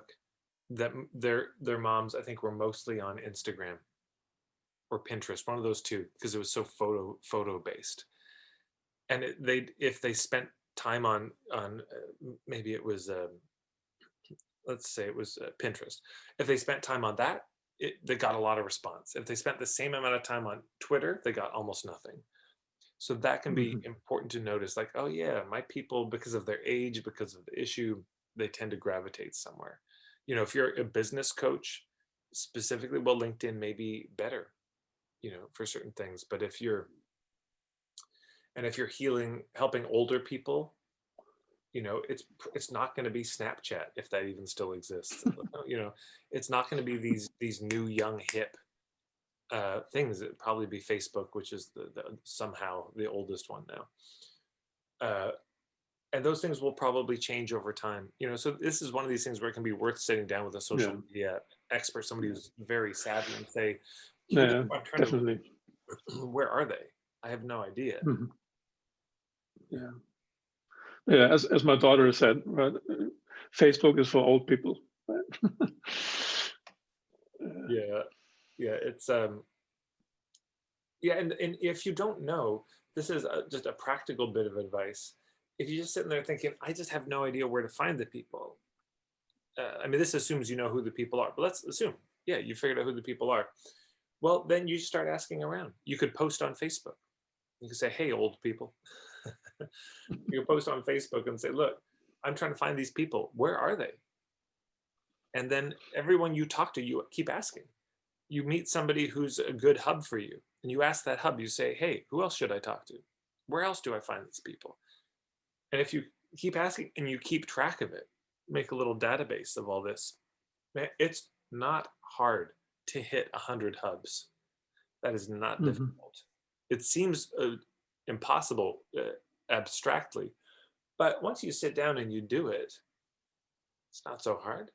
that their moms, I think, were mostly on Instagram or Pinterest, one of those two, because it was so photo based. And if they spent time on maybe it was let's say it was Pinterest. If they spent time on that, they got a lot of response. If they spent the same amount of time on Twitter, they got almost nothing. So that can be important to notice, like, oh yeah, my people, because of their age, because of the issue, they tend to gravitate somewhere. You know, if you're a business coach specifically, well, LinkedIn may be better, you know, for certain things. But if you're helping older people, you know, it's not going to be Snapchat, if that even still exists. You know, it's not going to be these new young hip things. It'd probably be Facebook, which is the somehow the oldest one now. And those things will probably change over time. You know, so this is one of these things where it can be worth sitting down with a social media expert, somebody who's very savvy, and say, here, Yeah, I'm trying definitely. to, where are they? I have no idea. Yeah. Yeah, as my daughter said, right, Facebook is for old people. Right? Yeah, yeah, it's yeah, and if you don't know, this is just a practical bit of advice. If you're just sitting there thinking, I just have no idea where to find the people. I mean, this assumes you know who the people are, but let's assume, yeah, you figured out who the people are. Well, then you start asking around. You could post on Facebook. You could say, hey, old people. You could post on Facebook and say, look, I'm trying to find these people. Where are they? And then everyone you talk to, you keep asking. You meet somebody who's a good hub for you, and you ask that hub, you say, hey, who else should I talk to? Where else do I find these people? And if you keep asking and you keep track of it, make a little database of all this, it's not hard to hit 100 hubs. That is not difficult. It seems impossible abstractly, but once you sit down and you do it, it's not so hard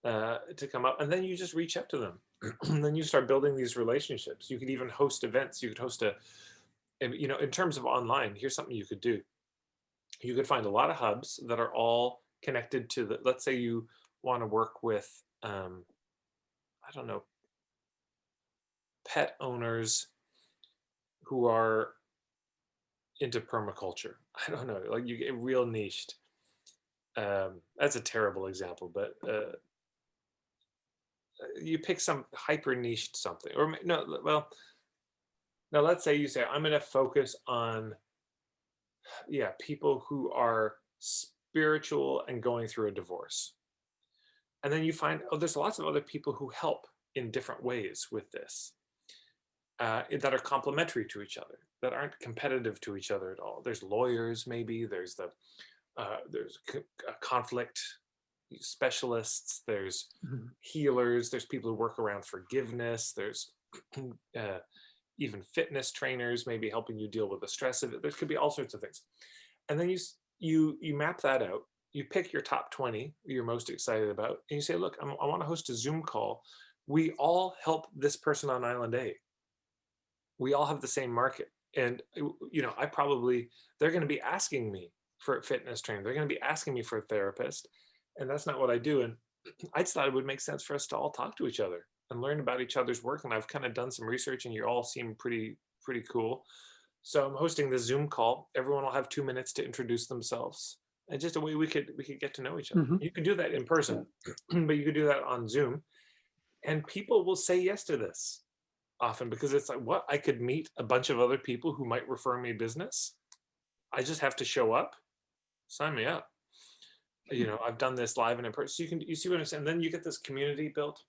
to come up. And then you just reach out to them. And then you start building these relationships. You could even host events. You could host you know, in terms of online, here's something you could do. You could find a lot of hubs that are all connected to let's say you want to work with, I don't know, pet owners who are into permaculture. I don't know, like you get real niched. That's a terrible example, but you pick some hyper niched something, or no, well, now let's say you say, I'm going to focus on, yeah, people who are spiritual and going through a divorce. And then you find, oh, there's lots of other people who help in different ways with this, that are complementary to each other, that aren't competitive to each other at all. There's lawyers, maybe. There's conflict specialists. There's healers. There's people who work around forgiveness. There's even fitness trainers, maybe helping you deal with the stress of it. There could be all sorts of things. And then you map that out. You pick your top 20 you're most excited about, and you say, look, I want to host a Zoom call. We all help this person on Island A. We all have the same market. And, they're going to be asking me for a fitness trainer. They're going to be asking me for a therapist. And that's not what I do. And I just thought it would make sense for us to all talk to each other and learn about each other's work. And I've kind of done some research, and you all seem pretty cool. So I'm hosting this Zoom call. Everyone will have 2 minutes to introduce themselves, and just a way we could get to know each other. You could do that in person, but you could do that on Zoom, and people will say yes to this often, because it's like, what, I could meet a bunch of other people who might refer me business. I just have to show up. Sign me up. I've done this live and in person. So you see what I'm saying? And then you get this community built.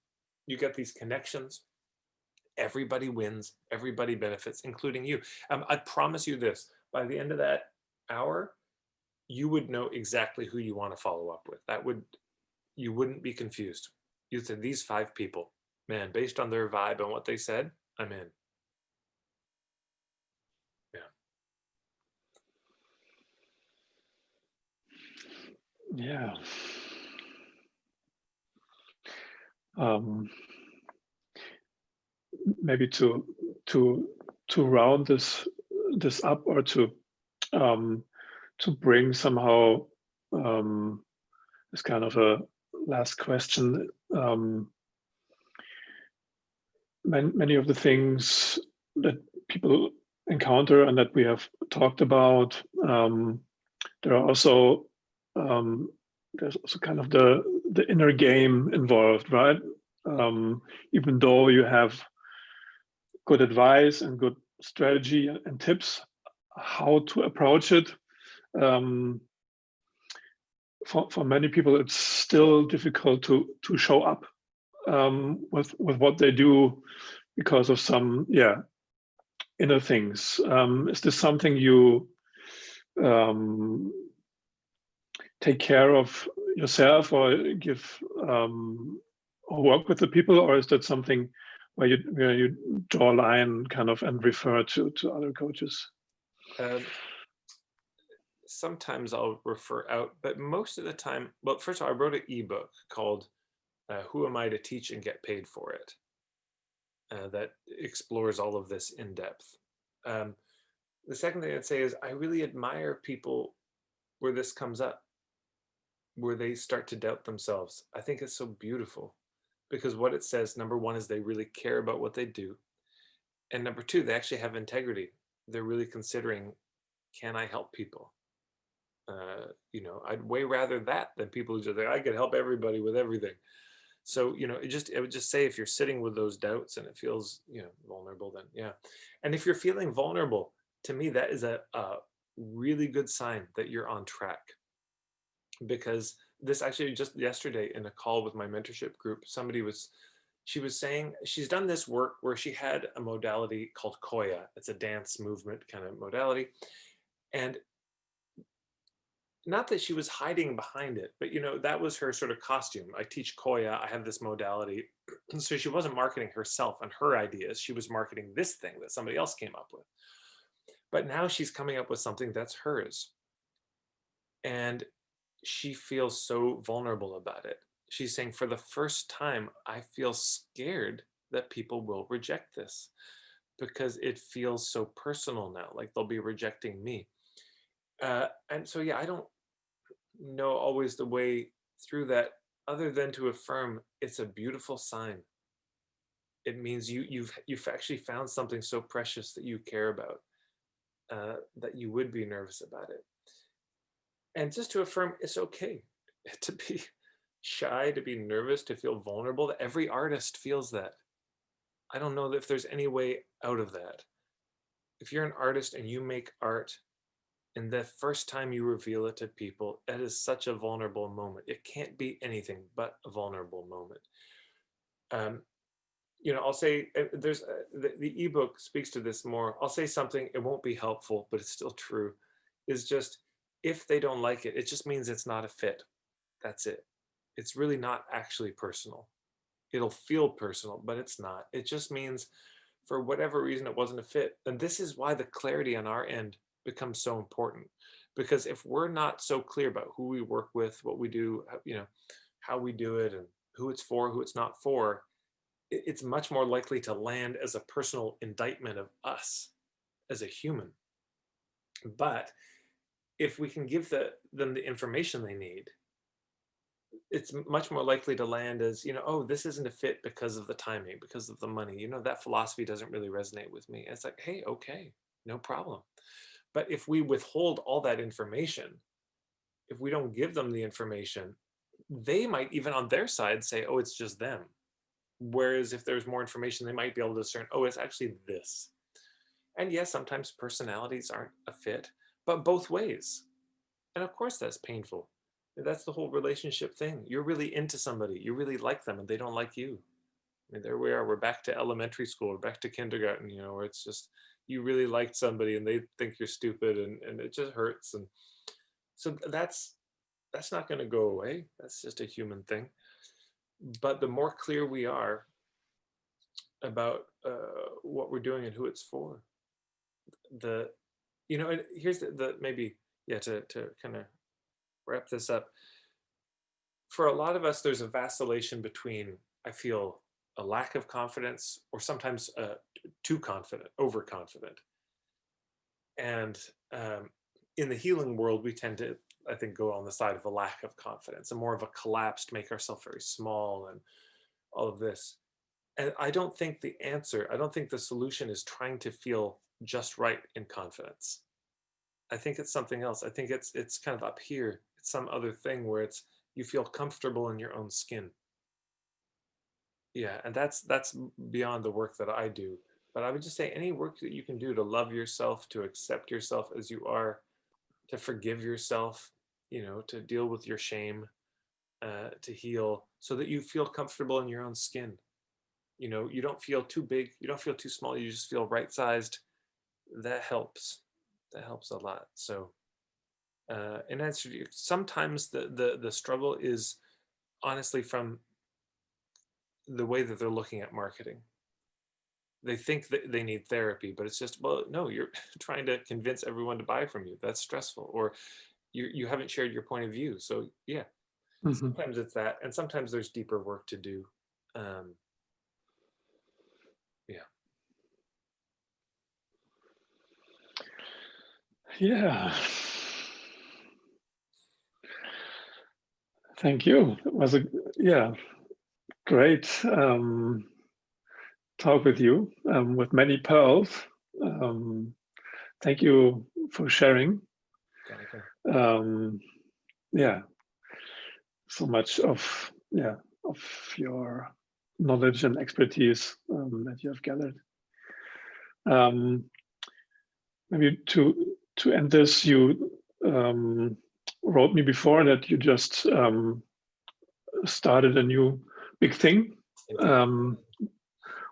You get these connections. Everybody wins. Everybody benefits, including you. I promise you this: by the end of that hour, you would know exactly who you want to follow up with. You wouldn't be confused. You said, these 5 people, man, based on their vibe and what they said, I'm in. Yeah. Maybe to round this up, or to bring somehow this kind of a last question. Many of the things that people encounter and that we have talked about, there are also there's also kind of the inner game involved, right? Even though you have good advice and good strategy and tips how to approach it, for many people it's still difficult to show up with what they do, because of some inner things. Is this something you take care of yourself, or give or work with the people, or is that something where you draw a line kind of and refer to other coaches? Sometimes I'll refer out, but most of the time, well, first of all, I wrote an ebook called Who Am I to Teach and Get Paid for It? That explores all of this in depth. The second thing I'd say is, I really admire people where this comes up, where they start to doubt themselves. I think it's so beautiful, because what it says, number one, is they really care about what they do. And number two, they actually have integrity. They're really considering, can I help people? I'd way rather that than people who just think I could help everybody with everything. So, I would just say, if you're sitting with those doubts and it feels, vulnerable, then yeah. And if you're feeling vulnerable, to me, that is a really good sign that you're on track. Because this actually, just yesterday in a call with my mentorship group, she was saying she's done this work where she had a modality called Koya. It's a dance movement kind of modality. And not that she was hiding behind it, but that was her sort of costume. I teach Koya, I have this modality. So she wasn't marketing herself and her ideas. She was marketing this thing that somebody else came up with. But now she's coming up with something that's hers. And she feels so vulnerable about it. She's saying, for the first time, I feel scared that people will reject this, because it feels so personal now, like they'll be rejecting me. And so, I don't know always the way through that, other than to affirm it's a beautiful sign. it means you've actually found something so precious that you care about, that you would be nervous about it. And just to affirm, it's okay to be shy, to be nervous, to feel vulnerable. Every artist feels that. I don't know if there's any way out of that. If you're an artist and you make art, and the first time you reveal it to people, it is such a vulnerable moment. It can't be anything but a vulnerable moment. Um, I'll say there's the ebook speaks to this more. I'll say something, it won't be helpful, but it's still true. Is just, if they don't like it, it just means it's not a fit. That's it. It's really not actually personal. It'll feel personal, but it's not. It just means for whatever reason it wasn't a fit. And this is why the clarity on our end becomes so important. Because if we're not so clear about who we work with, what we do, how we do it, and who it's for, who it's not for, it's much more likely to land as a personal indictment of us as a human. But if we can give them the information they need, it's much more likely to land as, oh, this isn't a fit because of the timing, because of the money. That philosophy doesn't really resonate with me. And it's like, hey, okay, no problem. But if we withhold all that information, if we don't give them the information, they might even on their side say, oh, it's just them. Whereas if there's more information, they might be able to discern, oh, it's actually this. And yes, sometimes personalities aren't a fit, but both ways. And of course, that's painful. That's the whole relationship thing. You're really into somebody, you really like them, and they don't like you. I mean, there we are. We're back to elementary school, we're back to kindergarten, where it's just you really liked somebody and they think you're stupid, and it just hurts. And so that's not going to go away. That's just a human thing. But the more clear we are about what we're doing and who it's for, and here's the maybe, yeah, to kind of wrap this up. For a lot of us, there's a vacillation between, I feel, a lack of confidence, or sometimes too confident, overconfident. And in the healing world, we tend to, I think, go on the side of a lack of confidence, and more of a collapsed, make ourselves very small, and all of this. And I don't think the solution is trying to feel just right in confidence. I think it's something else. I think it's kind of up here. It's some other thing where it's you feel comfortable in your own skin. Yeah, and that's beyond the work that I do. But I would just say any work that you can do to love yourself, to accept yourself as you are, to forgive yourself, to deal with your shame, to heal, so that you feel comfortable in your own skin. You don't feel too big, you don't feel too small, you just feel right sized. That helps. That helps a lot. So, in answer to you, sometimes the struggle is honestly from the way that they're looking at marketing. They think that they need therapy, but it's just, well, no, you're trying to convince everyone to buy from you. That's stressful. Or you haven't shared your point of view. So yeah, Mhm. sometimes it's that, and sometimes there's deeper work to do. Um, yeah. Yeah. Thank you. It was a great talk with you, with many pearls. Thank you for sharing. Jonathan. Yeah, so much of your knowledge and expertise that you have gathered. Maybe to end this, you wrote me before that you just started a new big thing.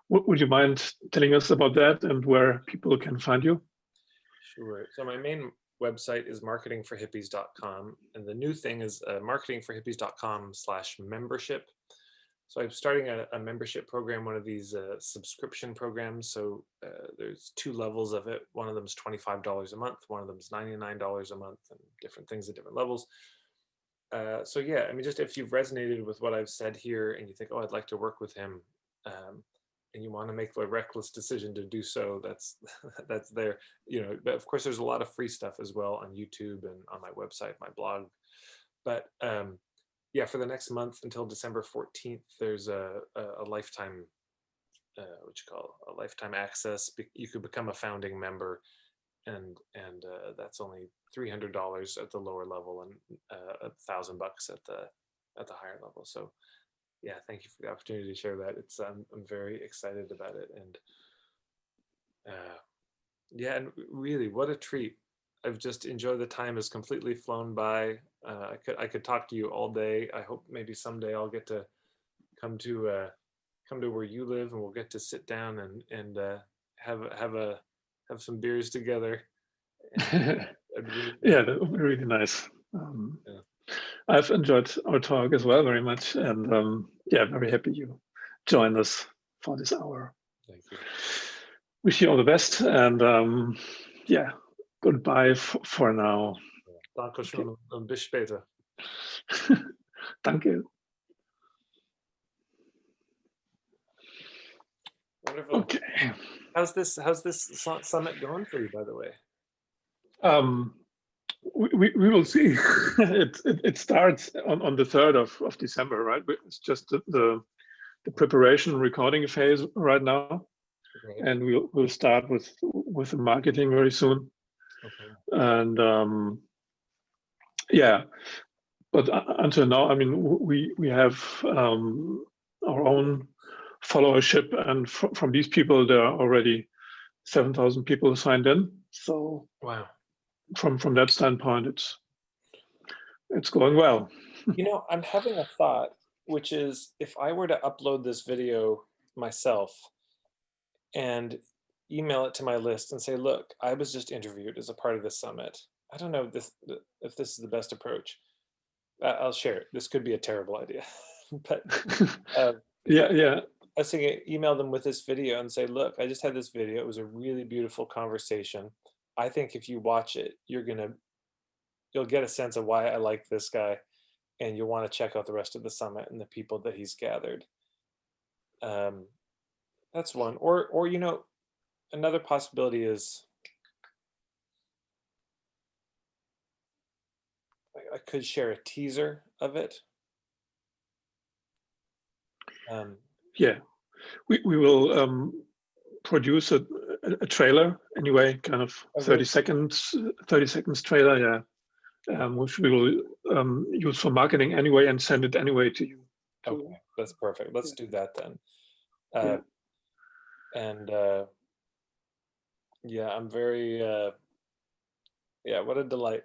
Would you mind telling us about that and where people can find you? Sure. So my main website is marketingforhippies.com, and the new thing is marketingforhippies.com/membership. So I'm starting a membership program, one of these subscription programs. So there's two levels of it. One of them is $25 a month. One of them is $99 a month, and different things at different levels. So yeah, I mean, just if you've resonated with what I've said here and you think, oh, I'd like to work with him, and you want to make the reckless decision to do so, that's that's there. But of course, there's a lot of free stuff as well on YouTube and on my website, my blog. But yeah, for the next month until December 14th, there's a lifetime what you call a lifetime access. You could become a founding member, and that's only $300 at the lower level and $1,000 at the higher level. So yeah, thank you for the opportunity to share that. It's I'm very excited about it, and yeah, and really, what a treat. I've just enjoyed the time has completely flown by. I could talk to you all day. I hope maybe someday I'll get to come to where you live, and we'll get to sit down and have some beers together. Yeah, that would be really nice. Yeah. I've enjoyed our talk as well very much, and yeah, very happy you joined us for this hour. Thank you. Wish you all the best, and yeah, goodbye for now. Dankeschön und bis später. Danke. Wonderful. Okay. How's this summit going for you, by the way? We will see. It starts on the 3rd of December, right? It's just the preparation recording phase right now, Right. and we'll start with the marketing very soon. Okay. And yeah, but until now, I mean, we have our own followership, and from these people, there are already 7,000 people signed in. So wow. From that standpoint, it's going well. You know, I'm having a thought, which is if I were to upload this video myself and email it to my list and say, look, I was just interviewed as a part of this summit. I don't know if this is the best approach. I'll share it. This could be a terrible idea, but yeah. I was thinking, email them with this video and say, look, I just had this video. It was a really beautiful conversation. I think if you watch it, you'll get a sense of why I like this guy, and you'll want to check out the rest of the summit and the people that he's gathered. That's one. Or you know, another possibility is I could share a teaser of it. Yeah, we will produce a trailer anyway, kind of 30 seconds trailer, yeah, which we will use for marketing anyway and send it anyway to you. Okay, that's perfect. Let's do that then. Yeah. And yeah, I'm very yeah, what a delight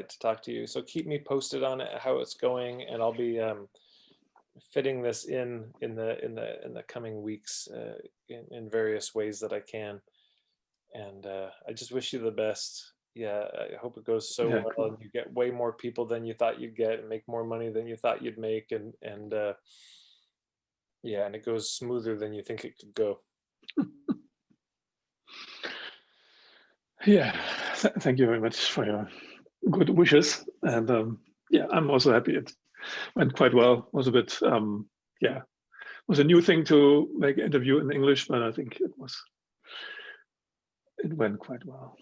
to talk to you. So keep me posted on it, how it's going, and I'll be fitting this in the coming weeks in various ways that I can. And I just wish you the best. Yeah, I hope it goes so well, cool. And you get way more people than you thought you'd get, and make more money than you thought you'd make, and yeah, and it goes smoother than you think it could go. Yeah, thank you very much for your good wishes, and yeah, I'm also happy it went quite well. It was a bit yeah, it was a new thing to make an interview in English, but I think it went quite well.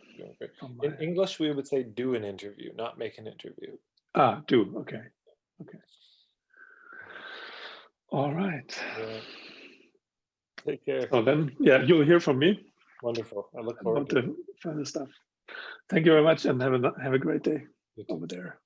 In English, we would say do an interview, not make an interview. Ah, do. Okay. All right. Yeah. Take care. So then, yeah, you'll hear from me. Wonderful. I look forward to the further stuff. Thank you very much, and have a great day over there.